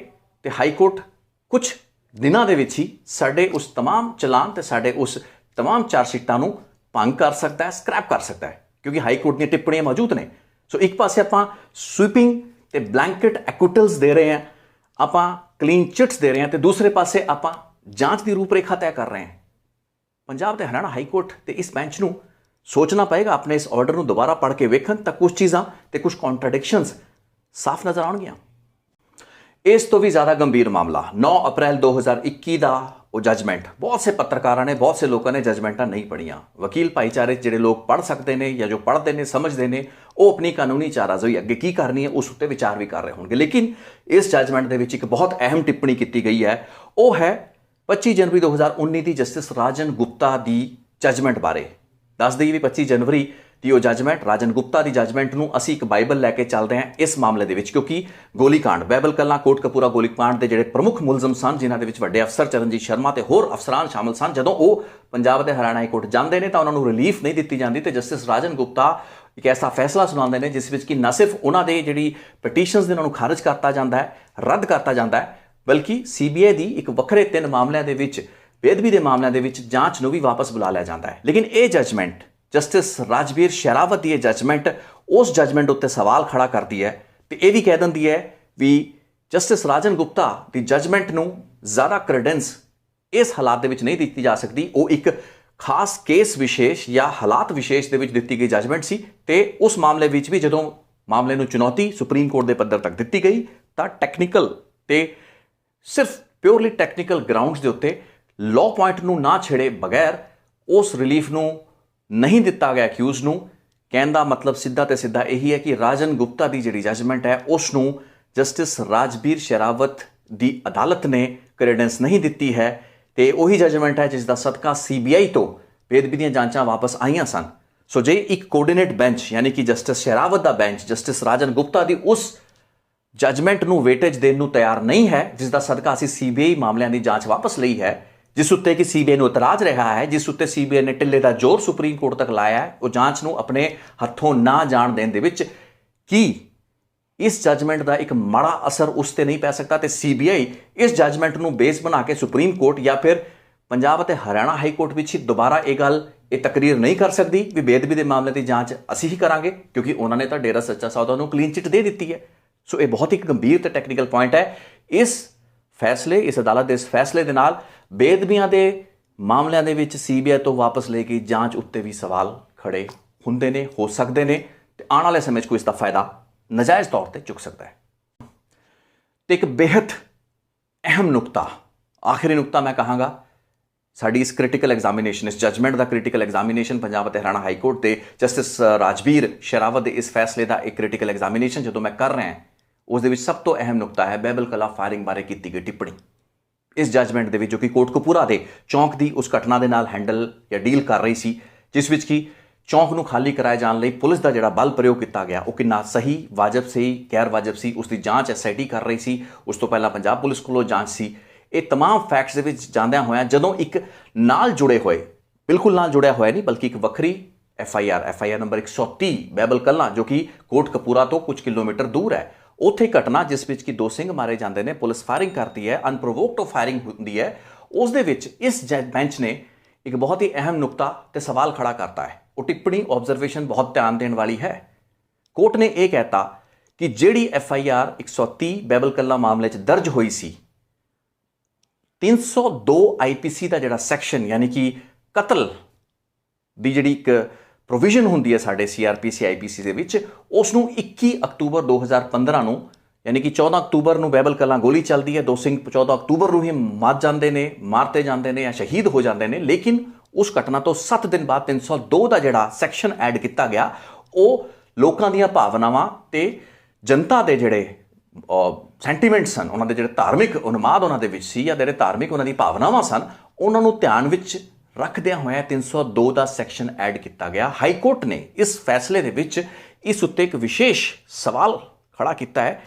ਤੇ ਹਾਈ ਕੋਰਟ ਕੁਝ ਦਿਨਾਂ ਦੇ ਵਿੱਚ ਹੀ ਸਾਡੇ ਉਸ तमाम ਚਲਾਨ ਤੇ ਸਾਡੇ ਉਸ तमाम ਚਾਰਜਸ਼ੀਟਾਂ ਨੂੰ ਭੰਗ ਕਰ ਸਕਦਾ ਹੈ, ਸਕ੍ਰੈਪ ਕਰ ਸਕਦਾ ਹੈ ਕਿਉਂਕਿ ਹਾਈ ਕੋਰਟ ਦੀਆਂ ਟਿੱਪਣੀਆਂ ਮੌਜੂਦ ਨੇ। ਸੋ ਇੱਕ ਪਾਸੇ ਆਪਾਂ ਸਵੀਪਿੰਗ ਤੇ ਬਲੈਂਕਟ ਐਕੁਟਲਸ ਦੇ ਰਹੇ ਹਾਂ, ਆਪਾਂ ਕਲੀਨ ਚਿੱਟਸ ਦੇ ਰਹੇ ਹਾਂ ਤੇ ਦੂਸਰੇ ਪਾਸੇ ਆਪਾਂ ਜਾਂਚ ਦੀ ਰੂਪਰੇਖਾ ਤੈਅ ਕਰ ਰਹੇ ਹਾਂ। ਪੰਜਾਬ ਤੇ ਹਰਿਆਣਾ ਹਾਈ ਕੋਰਟ ਤੇ ਇਸ ਬੈਂਚ ਨੂੰ ਸੋਚਣਾ ਪਏਗਾ ਆਪਣੇ ਇਸ ਆਰਡਰ ਨੂੰ ਦੁਬਾਰਾ ਪੜ੍ਹ ਕੇ ਵੇਖਣ ਤਾਂ ਕੁਝ ਚੀਜ਼ਾਂ ਤੇ ਕੁਝ ਕੰਟਰਡਿਕਸ਼ਨਸ ਸਾਫ਼ ਨਜ਼ਰ ਆਉਣਗੀਆਂ। ਇਸ ਤੋਂ ਵੀ ਜ਼ਿਆਦਾ ਗੰਭੀਰ ਮਾਮਲਾ 9 ਅਪ੍ਰੈਲ 2021 ਦਾ ਉਹ ਜੱਜਮੈਂਟ, ਬਹੁਤ ਸੇ ਪੱਤਰਕਾਰਾਂ ਨੇ, ਬਹੁਤ ਸੇ ਲੋਕਾਂ ਨੇ ਜੱਜਮੈਂਟਾਂ ਨਹੀਂ ਪੜ੍ਹੀਆਂ। ਵਕੀਲ ਭਾਈਚਾਰੇ ਜਿਹੜੇ ਲੋਕ ਪੜ੍ਹ ਸਕਦੇ ਨੇ ਜਾਂ ਜੋ ਪੜ੍ਹਦੇ ਨੇ, ਸਮਝਦੇ ਨੇ, ਉਹ ਆਪਣੀ ਕਾਨੂੰਨੀ ਚਾਰਾਜ਼ੋਈ ਅੱਗੇ ਕੀ ਕਰਨੀ ਹੈ ਉਸ ਉੱਤੇ ਵਿਚਾਰ ਵੀ ਕਰ ਰਹੇ ਹੋਣਗੇ। ਲੇਕਿਨ ਇਸ ਜੱਜਮੈਂਟ ਦੇ ਵਿੱਚ ਇੱਕ ਬਹੁਤ ਅਹਿਮ ਟਿੱਪਣੀ ਕੀਤੀ ਗਈ ਹੈ, ਉਹ ਹੈ 25 ਜਨਵਰੀ 2019 ਦੀ ਜਸਟਿਸ ਰਾਜਨ ਗੁਪਤਾ ਦੀ ਜੱਜਮੈਂਟ ਬਾਰੇ। ਦੱਸ ਦਈਏ ਵੀ 25 ਜਨਵਰੀ ਦੀ ਉਹ ਜੱਜਮੈਂਟ, ਰਾਜਨ ਗੁਪਤਾ ਦੀ ਜੱਜਮੈਂਟ ਨੂੰ ਅਸੀਂ ਇੱਕ ਬਾਈਬਲ ਲੈ ਕੇ ਚੱਲਦੇ ਹਾਂ ਇਸ ਮਾਮਲੇ ਦੇ ਵਿੱਚ, ਕਿਉਂਕਿ ਗੋਲੀकांड, ਬਹਿਬਲ ਕਲਾਂ, ਕੋਟਕਪੂਰਾ ਗੋਲੀकांड ਦੇ ਜਿਹੜੇ ਪ੍ਰਮੁੱਖ ਮੁਲਜ਼ਮ ਸਨ, ਜਿਨ੍ਹਾਂ ਦੇ ਵਿੱਚ ਵੱਡੇ ਅਫਸਰ ਚਰਨਜੀਤ ਸ਼ਰਮਾ ਤੇ ਹੋਰ ਅਫਸਰਾਨ ਸ਼ਾਮਲ ਸਨ, ਜਦੋਂ ਉਹ ਪੰਜਾਬ ਦੇ ਹਰਿਆਣਾ ਹਾਈ ਕੋਰਟ ਜਾਂਦੇ ਨੇ ਤਾਂ ਉਹਨਾਂ ਨੂੰ ਰਿਲੀਫ ਨਹੀਂ ਦਿੱਤੀ ਜਾਂਦੀ ਤੇ ਜਸਟਿਸ ਰਾਜਨ ਗੁਪਤਾ ਇੱਕ ਐਸਾ ਫੈਸਲਾ ਸੁਣਾਉਂਦੇ ਨੇ ਜਿਸ ਵਿੱਚ ਕਿ ਨਾ ਸਿਰਫ ਉਹਨਾਂ ਦੇ ਜਿਹੜੀ ਪਟੀਸ਼ਨਸ ਨੇ ਉਹਨਾਂ ਨੂੰ ਖਾਰਜ ਕਰਤਾ ਜਾਂਦਾ ਹੈ, ਰੱਦ ਕਰਤਾ ਜਾਂਦਾ ਹੈ, ਬਲਕਿ CBI ਦੀ ਇੱਕ ਵੱਖਰੇ 3 ਮਾਮਲਿਆਂ ਦੇ ਵਿੱਚ, ਬੇਅਦਬੀ ਦੇ ਮਾਮਲਿਆਂ ਦੇ ਵਿੱਚ ਜਾਂਚ ਨੂੰ ਵੀ ਵਾਪਸ ਬੁਲਾ ਲਿਆ ਜਾਂਦਾ ਹੈ। ਲੇਕਿਨ ਇਹ ਜੱਜਮੈਂਟ ਜਸਟਿਸ ਰਾਜਵੀਰ ਸ਼ੇਰਾਵਤ ਦੀ ਇਹ ਜਜਮੈਂਟ ਉਸ ਜਜਮੈਂਟ ਉੱਤੇ ਸਵਾਲ ਖੜਾ ਕਰਦੀ ਹੈ ਤੇ ਇਹ ਵੀ ਕਹਿ ਦਿੰਦੀ ਹੈ ਵੀ ਜਸਟਿਸ ਰਾਜਨ ਗੁਪਤਾ ਦੀ ਜਜਮੈਂਟ ਨੂੰ ਜ਼ਿਆਦਾ ਕ੍ਰੈਡੈਂਸ ਇਸ ਹਾਲਾਤ ਦੇ ਵਿੱਚ ਨਹੀਂ ਦਿੱਤੀ ਜਾ ਸਕਦੀ। ਉਹ ਇੱਕ ਖਾਸ ਕੇਸ ਵਿਸ਼ੇਸ਼ ਜਾਂ ਹਾਲਾਤ ਵਿਸ਼ੇਸ਼ ਦੇ ਵਿੱਚ ਦਿੱਤੀ ਗਈ ਜਜਮੈਂਟ ਸੀ ਤੇ ਉਸ ਮਾਮਲੇ ਵਿੱਚ ਵੀ ਜਦੋਂ ਮਾਮਲੇ ਨੂੰ ਚੁਣੌਤੀ ਸੁਪਰੀਮ ਕੋਰਟ ਦੇ ਪੱਧਰ ਤੱਕ ਦਿੱਤੀ ਗਈ ਤਾਂ ਟੈਕਨੀਕਲ ਤੇ ਸਿਰਫ ਪਿਓਰਲੀ ਟੈਕਨੀਕਲ ਗਰਾਊਂਡਸ ਦੇ ਉੱਤੇ ਲਾਅ ਪੁਆਇੰਟ ਨੂੰ ਨਾ ਛੇੜੇ ਬਗੈਰ ਉਸ ਰਿਲੀਫ ਨੂੰ ਨਹੀਂ ਦਿੱਤਾ ਗਿਆ ਅਕਿਊਜ਼ ਨੂੰ। ਕਹਿਣ ਦਾ ਮਤਲਬ ਸਿੱਧਾ ਤੇ ਸਿੱਧਾ ਇਹੀ ਹੈ ਕਿ ਰਾਜਨ ਗੁਪਤਾ ਦੀ ਜਿਹੜੀ ਜਜਮੈਂਟ ਹੈ ਉਸ ਨੂੰ ਜਸਟਿਸ ਰਾਜਵੀਰ ਸ਼ੇਰਾਵਤ ਦੀ ਅਦਾਲਤ ਨੇ ਕ੍ਰੈਡੈਂਸ ਨਹੀਂ ਦਿੱਤੀ ਹੈ ਤੇ ਉਹੀ ਜਜਮੈਂਟ ਹੈ ਜਿਸ ਦਾ ਸਦਕਾ CBI ਤੋਂ ਬੇਅਦਬੀ ਦੀਆਂ ਜਾਂਚਾਂ ਵਾਪਸ ਆਈਆਂ ਸਨ। ਸੋ ਜੇ ਇੱਕ ਕੋਆਰਡੀਨੇਟ ਬੈਂਚ ਯਾਨੀ ਕਿ ਜਸਟਿਸ ਸ਼ੇਰਾਵਤ ਦਾ ਬੈਂਚ ਜਸਟਿਸ ਰਾਜਨ ਗੁਪਤਾ ਦੀ ਉਸ ਜਜਮੈਂਟ ਨੂੰ ਵੇਟੇਜ ਦੇਣ ਨੂੰ ਤਿਆਰ ਨਹੀਂ ਹੈ ਜਿਸ ਦਾ ਸਦਕਾ ਅਸੀਂ CBI ਮਾਮਲਿਆਂ ਦੀ ਜਾਂਚ ਵਾਪਸ ਲਈ ਹੈ, ਜਿਸ ਉੱਤੇ ਕਿ CBI ਨੂੰ ਇਤਰਾਜ਼ ਰਿਹਾ ਹੈ, ਜਿਸ ਉੱਤੇ CBI ਨੇ ਢਿੱਲੇ ਦਾ ਜ਼ੋਰ ਸੁਪਰੀਮ ਕੋਰਟ ਤੱਕ ਲਾਇਆ ਹੈ, ਉਹ ਜਾਂਚ ਨੂੰ ਆਪਣੇ ਹੱਥੋਂ ਨਾ ਜਾਣ ਦੇਣ ਦੇ ਵਿੱਚ ਕੀ ਇਸ ਜਜਮੈਂਟ ਦਾ ਇੱਕ ਮਾੜਾ ਅਸਰ ਉਸ ਤੇ ਨਹੀਂ ਪੈ ਸਕਦਾ ਤੇ CBI ਇਸ ਜਜਮੈਂਟ ਨੂੰ ਬੇਸ ਬਣਾ ਕੇ ਸੁਪਰੀਮ ਕੋਰਟ ਜਾਂ ਫਿਰ ਪੰਜਾਬ ਅਤੇ ਹਰਿਆਣਾ ਹਾਈ ਕੋਰਟ ਵਿੱਚ ਹੀ ਦੁਬਾਰਾ ਇਹ ਤਕਰੀਰ ਨਹੀਂ ਕਰ ਸਕਦੀ ਵੀ ਬੇਅਦਬੀ ਦੇ ਮਾਮਲੇ ਦੀ ਜਾਂਚ ਅਸੀਂ ਹੀ ਕਰਾਂਗੇ ਕਿਉਂਕਿ ਉਹਨਾਂ ਨੇ ਤਾਂ ਡੇਰਾ ਸੱਚਾ ਸੌਦਾ ਨੂੰ ਕਲੀਨ ਚਿੱਟ ਦੇ ਦਿੱਤੀ ਹੈ। ਸੋ ਇਹ ਬਹੁਤ ਹੀ ਗੰਭੀਰ ਤੇ ਟੈਕਨੀਕਲ ਪੁਆਇੰਟ ਹੈ। ਇਸ ਅਦਾਲਤ ਦੇ ਇਸ ਫੈਸਲੇ ਦੇ ਨਾਲ ਬੇਅਦਬੀਆਂ ਦੇ ਮਾਮਲਿਆਂ ਦੇ ਵਿੱਚ CBI ਤੋਂ ਵਾਪਸ ਲੈ ਕੇ ਜਾਂਚ ਉੱਤੇ ਵੀ ਸਵਾਲ ਖੜੇ ਹੁੰਦੇ ਨੇ, ਹੋ ਸਕਦੇ ਨੇ ਤੇ ਆਉਣ ਵਾਲੇ ਸਮੇਂ 'ਚ ਕੋਈ ਇਸ ਦਾ ਫਾਇਦਾ ਨਜਾਇਜ਼ ਤੌਰ ਤੇ ਚੁੱਕ ਸਕਦਾ ਹੈ। ਤੇ ਇੱਕ ਬੇहद ਅਹਿਮ ਨੁਕਤਾ, ਆਖਰੀ ਨੁਕਤਾ ਮੈਂ ਕਹਾਂਗਾ ਸਾਡੀ ਇਸ ਕ੍ਰਿਟੀਕਲ ਐਗਜ਼ਾਮੀਨੇਸ਼ਨ, ਇਸ ਜਜਮੈਂਟ ਦਾ ਕ੍ਰਿਟੀਕਲ ਐਗਜ਼ਾਮੀਨੇਸ਼ਨ ਪੰਜਾਬ ਅਤੇ ਹਰਿਆਣਾ ਹਾਈ ਕੋਰਟ ਦੇ ਜਸਟਿਸ ਰਾਜਵੀਰ ਸ਼ੇਰਾਵਤ ਦੇ ਇਸ ਫੈਸਲੇ ਦਾ ਇੱਕ ਕ੍ਰਿਟੀਕਲ ਐਗਜ਼ਾਮੀਨੇਸ਼ਨ ਜਦੋਂ ਮੈਂ ਕਰ ਰਿਹਾ ਉਸ ਦੇ ਵਿੱਚ ਸਭ ਤੋਂ ਅਹਿਮ ਨੁਕਤਾ ਹੈ ਬਾਈਬਲ ਕਲਾ ਫਾਇਰਿੰਗ ਬਾਰੇ ਕੀਤੀ ਗਈ ਟਿੱਪਣੀ। ਇਸ ਜਜਮੈਂਟ ਦੇ ਵਿੱਚ ਜੋ ਕਿ ਕੋਟਕਪੂਰਾ ਦੇ ਚੌਂਕ ਦੀ ਉਸ ਘਟਨਾ ਦੇ ਨਾਲ ਹੈਂਡਲ ਜਾਂ ਡੀਲ ਕਰ ਰਹੀ ਸੀ, ਜਿਸ ਵਿੱਚ ਕਿ ਚੌਂਕ ਨੂੰ ਖਾਲੀ ਕਰਾਏ ਜਾਣ ਲਈ ਪੁਲਿਸ ਦਾ ਜਿਹੜਾ ਬਲ ਪ੍ਰਯੋਗ ਕੀਤਾ ਗਿਆ ਉਹ ਕਿੰਨਾ ਸਹੀ, ਵਾਜਬ ਸੀ, ਗੈਰ ਵਾਜਬ ਸੀ, ਉਸ ਦੀ ਜਾਂਚ SIT ਕਰ ਰਹੀ ਸੀ। ਉਸ ਤੋਂ ਪਹਿਲਾਂ ਪੰਜਾਬ ਪੁਲਿਸ ਕੋਲੋਂ ਜਾਂਚ ਸੀ। ਇਹ तमाम ਫੈਕਟਸ ਦੇ ਵਿੱਚ ਜਾਂਦਿਆਂ ਹੋਇਆਂ ਜਦੋਂ ਇੱਕ ਨਾਲ ਜੁੜੇ ਹੋਏ, ਬਿਲਕੁਲ ਨਾਲ ਜੁੜਿਆ ਹੋਇਆ ਨਹੀਂ ਬਲਕਿ ਇੱਕ ਵੱਖਰੀ FIR ਨੰਬਰ 130 ਬਾਈਬਲ ਕਲਾਂ ਜੋ ਕਿ ਕੋਟਕਪੂਰਾ ਤੋਂ ਕੁਝ ਕਿਲੋਮੀਟਰ ਦੂਰ ਹੈ, ਉੱਥੇ ਘਟਨਾ ਜਿਸ ਵਿੱਚ ਕਿ 2 ਸਿੰਘ ਮਾਰੇ ਜਾਂਦੇ ਨੇ, ਪੁਲਿਸ ਫਾਇਰਿੰਗ ਕਰਦੀ ਹੈ, ਅਨਪ੍ਰੋਵੋਕਡ ਫਾਇਰਿੰਗ ਹੁੰਦੀ ਹੈ, ਉਸ ਦੇ ਵਿੱਚ ਇਸ ਬੈਂਚ ਨੇ ਇੱਕ ਬਹੁਤ ਹੀ ਅਹਿਮ ਨੁਕਤਾ ਤੇ ਸਵਾਲ ਖੜਾ ਕਰਤਾ ਹੈ। ਉਹ ਟਿੱਪਣੀ ਆਬਜ਼ਰਵੇਸ਼ਨ ਬਹੁਤ ਧਿਆਨ ਦੇਣ ਵਾਲੀ ਹੈ। ਕੋਰਟ ਨੇ ਇਹ ਕਹਿਤਾ ਕਿ ਜਿਹੜੀ FIR 130 ਬਾਈਬਲ ਕਲਾਂ ਮਾਮਲੇ 'ਚ ਦਰਜ ਹੋਈ ਸੀ, 302 IPC ਦਾ ਜਿਹੜਾ ਸੈਕਸ਼ਨ ਯਾਨੀ ਕਿ ਕਤਲ ਦੀ ਜਿਹੜੀ ਇੱਕ ਪ੍ਰੋਵੀਜ਼ਨ ਹੁੰਦੀ ਹੈ ਸਾਡੇ CRPC IPC ਦੇ ਵਿੱਚ, ਉਸ ਨੂੰ 21 ਅਕਤੂਬਰ 2015 ਨੂੰ ਯਾਨੀ ਕਿ 14 ਅਕਤੂਬਰ ਨੂੰ ਬਾਈਬਲ ਕਲਾਂ ਗੋਲੀ ਚੱਲਦੀ ਹੈ, 2 ਸਿੰਘ 14 ਅਕਤੂਬਰ ਨੂੰ ਹੀ ਮਾਰਤੇ ਜਾਂਦੇ ਨੇ ਜਾਂ ਸ਼ਹੀਦ ਹੋ ਜਾਂਦੇ ਨੇ। ਲੇਕਿਨ ਉਸ ਘਟਨਾ ਤੋਂ 7 ਦਿਨ ਬਾਅਦ 302 ਦਾ ਜਿਹੜਾ ਸੈਕਸ਼ਨ ਐਡ ਕੀਤਾ ਗਿਆ ਉਹ ਲੋਕਾਂ ਦੀਆਂ ਭਾਵਨਾਵਾਂ ਤੇ ਜਨਤਾ ਦੇ ਜਿਹੜੇ ਸੈਂਟੀਮੈਂਟ ਸਨ, ਉਹਨਾਂ ਦੇ ਜਿਹੜੇ ਧਾਰਮਿਕ ਉਨਮਾਦ ਉਹਨਾਂ ਦੇ ਵਿੱਚ ਸੀ ਜਾਂ ਜਿਹੜੇ ਧਾਰਮਿਕ ਉਹਨਾਂ ਦੀ ਭਾਵਨਾਵਾਂ ਸਨ, ਉਹਨਾਂ ਨੂੰ ਧਿਆਨ ਵਿੱਚ ਰੱਖਦਿਆਂ ਹੋਇਆਂ 302 ਦਾ ਸੈਕਸ਼ਨ ਐਡ ਕੀਤਾ ਗਿਆ। ਹਾਈ ਕੋਰਟ ਨੇ ਇਸ ਫੈਸਲੇ ਦੇ ਵਿੱਚ ਇਸ ਉੱਤੇ ਇੱਕ ਵਿਸ਼ੇਸ਼ ਸਵਾਲ ਖੜਾ ਕੀਤਾ ਹੈ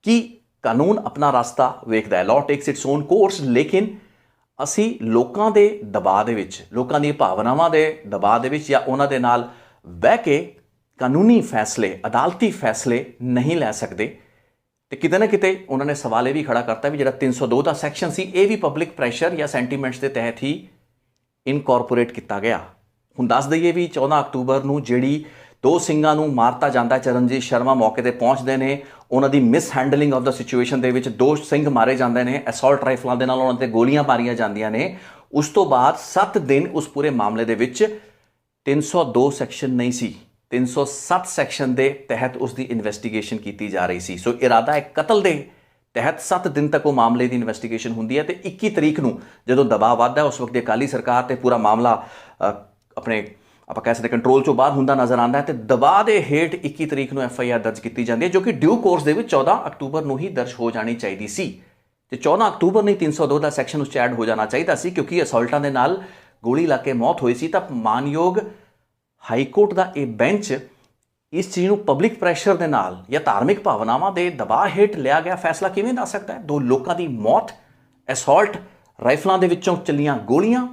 ਕਿ ਕਾਨੂੰਨ ਆਪਣਾ ਰਸਤਾ ਵੇਖਦਾ ਹੈ, law takes it's on course, ਲੇਕਿਨ ਅਸੀਂ ਲੋਕਾਂ ਦੇ ਦਬਾਅ ਦੇ ਵਿੱਚ, ਲੋਕਾਂ ਦੀਆਂ ਭਾਵਨਾਵਾਂ ਦੇ ਦਬਾਅ ਦੇ ਵਿੱਚ ਜਾਂ ਉਹਨਾਂ ਦੇ ਨਾਲ ਬਹਿ ਕੇ ਕਾਨੂੰਨੀ ਫੈਸਲੇ, ਅਦਾਲਤੀ ਫੈਸਲੇ ਨਹੀਂ ਲੈ ਸਕਦੇ। ਤੇ ਕਿਤੇ ਨਾ ਕਿਤੇ ਉਹਨਾਂ ਨੇ ਸਵਾਲ ਇਹ ਵੀ ਖੜਾ ਕਰਤਾ ਵੀ ਜਿਹੜਾ 302 ਦਾ ਸੈਕਸ਼ਨ ਸੀ ਇਹ ਵੀ ਪਬਲਿਕ ਪ੍ਰੈਸ਼ਰ ਜਾਂ ਸੈਂਟੀਮੈਂਟਸ ਦੇ ਤਹਿਤ ਹੀ ਇਨਕੋਰਪੋਰੇਟ ਕੀਤਾ ਗਿਆ। ਹੁਣ ਦੱਸ ਦਈਏ ਵੀ 14 ਅਕਤੂਬਰ ਨੂੰ ਜਿਹੜੀ 2 ਸਿੰਘਾਂ ਨੂੰ ਮਾਰਤਾ ਜਾਂਦਾ, ਚਰਨਜੀਤ ਸ਼ਰਮਾ ਮੌਕੇ ਤੇ ਪਹੁੰਚਦੇ ਨੇ, ਉਹਨਾਂ ਦੀ miss handling of the situation ਦੇ ਵਿੱਚ 2 ਸਿੰਘ ਮਾਰੇ ਜਾਂਦੇ ਨੇ, ਅਸੌਲਟ ਰਾਈਫਲਾਂ ਦੇ ਨਾਲ ਉਹਨਾਂ ਤੇ ਗੋਲੀਆਂ ਮਾਰੀਆਂ ਜਾਂਦੀਆਂ ਨੇ। ਉਸ ਤੋਂ ਬਾਅਦ 7 ਦਿਨ ਉਸ ਪੂਰੇ ਮਾਮਲੇ ਦੇ ਵਿੱਚ 302 ਸੈਕਸ਼ਨ ਨਹੀਂ ਸੀ, 307 ਸੈਕਸ਼ਨ ਦੇ ਤਹਿਤ ਉਸ ਦੀ ਇਨਵੈਸਟੀਗੇਸ਼ਨ ਕੀਤੀ ਜਾ ਰਹੀ ਸੀ। ਸੋ ਇਰਾਦਾ ਹੈ ਕਤਲ ਦੇ ਤਹਿਤ 7 ਦਿਨ ਤੱਕ ਉਹ ਮਾਮਲੇ ਦੀ ਇਨਵੈਸਟੀਗੇਸ਼ਨ ਹੁੰਦੀ ਹੈ ਤੇ 21 ਤਰੀਕ ਨੂੰ ਜਦੋਂ ਦਬਾਅ ਵੱਧਦਾ ਉਸ ਵਕਤ ਅਕਾਲੀ ਸਰਕਾਰ ਤੇ ਪੂਰਾ ਮਾਮਲਾ ਆਪਣੇ ਆਪਾਂ ਕਹਿ ਸਕਦੇ ਕੰਟਰੋਲ ਚੋਂ ਬਾਹਰ ਹੁੰਦਾ ਨਜ਼ਰ ਆਉਂਦਾ ਹੈ ਤੇ ਦਬਾਅ ਦੇ ਹੇਠ 21 ਤਰੀਕ ਨੂੰ FIR ਦਰਜ ਕੀਤੀ ਜਾਂਦੀ ਹੈ ਜੋ ਕਿ ਡਿਊ ਕੋਰਸ ਦੇ ਵਿੱਚ 14 ਅਕਤੂਬਰ ਨੂੰ ਹੀ ਦਰਜ ਹੋ ਜਾਣੀ ਚਾਹੀਦੀ ਸੀ ਤੇ 14 ਅਕਤੂਬਰ ਨੂੰ 302 ਦਾ ਸੈਕਸ਼ਨ ਉਸ 'ਚ ਐਡ ਹੋ ਜਾਣਾ ਚਾਹੀਦਾ ਸੀ ਕਿਉਂਕਿ ਅਸੌਲਟਾਂ ਦੇ ਨਾਲ ਗੋਲੀ ਲਾ ਕੇ ਮੌਤ ਹੋਈ ਸੀ। ਤਾਂ ਮਾਨਯੋਗ ਹਾਈ ਕੋਰਟ ਦਾ ਇਹ ਬੈਂਚ ਇਸ ਚੀਜ਼ ਨੂੰ ਪਬਲਿਕ ਪ੍ਰੈਸ਼ਰ ਦੇ ਨਾਲ ਜਾਂ ਧਾਰਮਿਕ ਭਾਵਨਾਵਾਂ ਦੇ ਦਬਾਅ ਹੇਠ ਲਿਆ ਗਿਆ ਫੈਸਲਾ ਕਿਵੇਂ ਦੱਸ ਸਕਦਾ ਹੈ? 2 ਲੋਕਾਂ ਦੀ ਮੌਤ, ਅਸੌਲਟ ਰਾਈਫਲਾਂ ਦੇ ਵਿੱਚੋਂ ਚੱਲੀਆਂ ਗੋਲੀਆਂ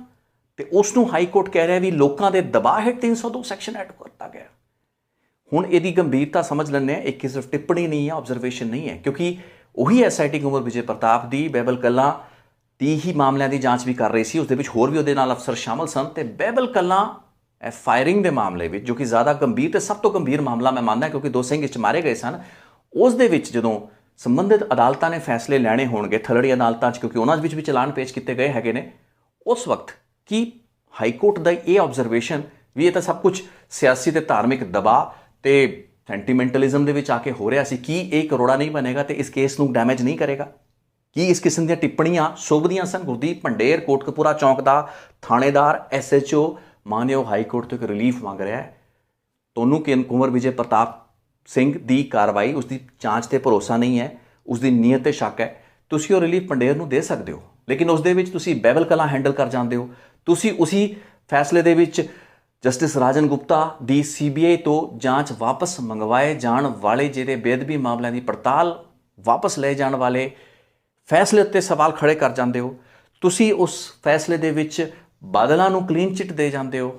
ਤੇ ਉਸ ਨੂੰ ਹਾਈ ਕੋਰਟ ਕਹਿ ਰਿਹਾ ਵੀ ਲੋਕਾਂ ਦੇ ਦਬਾਅ ਹੇਠ 302 ਸੈਕਸ਼ਨ ਐਡ ਕਰਤਾ ਗਿਆ। ਹੁਣ ਇਹਦੀ ਗੰਭੀਰਤਾ ਸਮਝ ਲੈਂਦੇ ਹਾਂ। ਇਹ ਸਿਰਫ ਟਿੱਪਣੀ ਨਹੀਂ ਹੈ, ਆਬਜ਼ਰਵੇਸ਼ਨ ਨਹੀਂ ਹੈ, ਕਿਉਂਕਿ ਉਹੀ SIT ਕੁੰਵਰ ਵਿਜੇ ਪ੍ਰਤਾਪ ਦੀ ਬਾਈਬਲ ਕਲਾਂ ਦੀ ਹੀ ਮਾਮਲਿਆਂ ਦੀ ਜਾਂਚ ਵੀ ਕਰ ਰਹੀ ਸੀ। ਉਸ ਦੇ ਵਿੱਚ ਹੋਰ ਵੀ ਉਹਦੇ ਨਾਲ ਅਫਸਰ ਸ਼ਾਮਲ ਸਨ ਤੇ ਬਾਈਬਲ ਕਲਾਂ फायरिंग के मामले में, जो कि ज़्यादा गंभीर तो सब तो गंभीर मामला मैं मानदा, क्योंकि 2 सिंह इस मारे गए सन, उस दे विच जदों संबंधित अदालतां ने फैसले लैणे होणगे थलड़ी अदालतां 'च, क्योंकि उन्हां विच भी चलान पेश किए गए हैगे ने, उस वक्त की हाईकोर्ट का ये ऑबजरवेशन भी, ये तो सब कुछ सियासी ते धार्मिक दबाव ते सेंटीमेंटलिज्म दे विच आके हो रहा सी कि ये करोड़ा नहीं बनेगा तो इस केस नूं डैमेज नहीं करेगा, कि इस किस्म दी टिप्पणियां शोभदियां सन। गुरदीप भंडेर कोटकपुरा चौंक दा थाणेदार SHO मानयोग हाईकोर्ट तो एक रिलीफ मंग रहा है। तोनू कुंवर विजय प्रताप सिंह दी कार्रवाई, उसकी जांच ते भरोसा नहीं है, उसकी नीयत ते शक है, तुसीं वो रिलीफ भंडेर नूं दे सकते हो, लेकिन उस दे विच तुसीं बैबल कलां हैंडल कर जाते हो। तुसीं उसी फैसले दे विच जस्टिस राजन गुप्ता दी CBI तो जांच वापस मंगवाए जाण वाले, जिहदे बेदबी मामलों की पड़ताल वापस ले जाण वाले फैसले उत्ते सवाल खड़े कर जाते हो। तुसीं उस फैसले दे विच बादलों नूं क्लीन चिट दे जाते हो।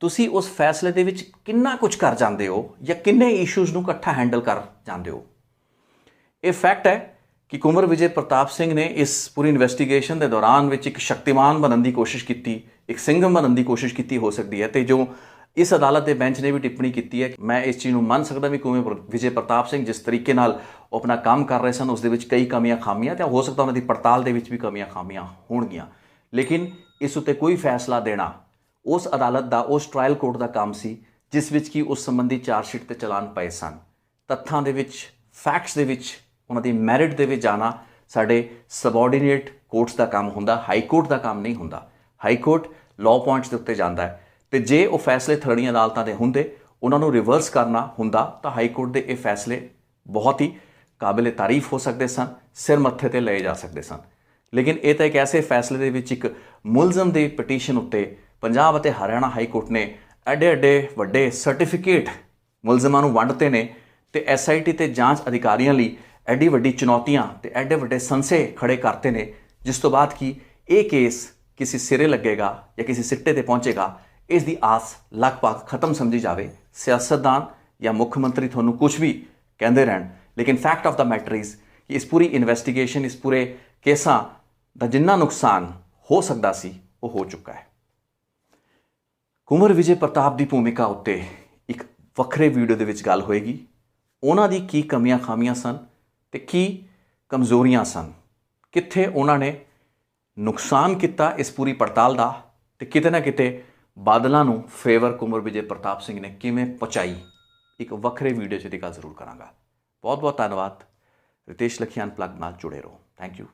तुसीं उस फैसले दे विच किन्ना कुछ कर जाते हो, या किन्ने इशूज़ नूं इकट्ठा हैंडल कर जाते हो। ये फैक्ट है कि कुंवर विजय प्रताप सिंह ने इस पूरी इन्वेस्टिगेशन के दौरान विच एक शक्तिमान बनने की कोशिश की, एक सिंघम बनने की कोशिश की हो सकती है। तो जो इस अदालत के बेंच ने भी टिप्पणी की है, मैं इस चीज़ को मान सकता भी कुंवर विजय प्रताप सिंह जिस तरीके नाल अपना काम कर रहे सन, उस दे विच कई कमियां खामियां, तो हो सकता उन्होंने पड़ताल के भी कमियां खामियां होणगियां, लेकिन इस उत्ते कोई फैसला देना उस अदालत का, उस ट्रायल कोर्ट का काम सी, जिस विच कि उस संबंधी चार्जशीट ते चलान पए सन। तत्थां दे विच, फैक्ट्स दे विच, उन्हां दी मैरिट दे विच जाना साडे सबऑर्डीनेट कोर्ट्स का काम हुंदा, हाई कोर्ट का काम नहीं हुंदा। हाई कोर्ट लॉ पॉइंट्स के उत्ते जांदा है, तो जे वो फैसले थलड़ी अदालतां दे हुंदे, उन्होंने रिवर्स करना हुंदा, तो हाई कोर्ट के ये फैसले बहुत ही काबिल तारीफ हो सकते सन, सिर मत्थे ते लए जा सकते सन। लेकिन ये तो एक ऐसे फैसले दे विच एक मुलजम की पटीशन उत्ते पंजाब और हरियाणा हाई कोर्ट ने एडे एडे वड्डे सर्टिफिकेट मुलजमां नूं वंडते ने, तो SIT ते जांच अधिकारियों लिए एडी वड्डी चुनौतियां ते एडे वड्डे संसे खड़े करते ने, जिस तो बाद कि ये केस किसी सिरे लगेगा या किसी सिट्टे ते पहुँचेगा, इसकी आस लगभग खत्म समझी जाए। सियासतदान या मुख्यमंत्री थोनू कुछ भी कहते रहन, लेकिन fact of the matter is कि इस पूरी इन्वेस्टिगेशन, इस पूरे केसां दा जिन्ना नुकसान हो सकता सी वो हो चुका है। कुंवर विजय प्रताप की भूमिका उत्ते एक वक्रे वीडियो दे विच गल होएगी, उन्हां दी की कमियां खामियां सन ते की कमज़ोरियां सन, कित्थे उन्होंने नुकसान किया इस पूरी पड़ताल का, तो किते ना किते बादलों नूं फेवर कुंवर विजय प्रताप सिंह ने किवें पहुँचाई, एक वक्रे वीडियो च गल जरूर करांगा। बहुत बहुत धन्यवाद। रितेश लखियान प्लग नाल जुड़े रहो। Thank you.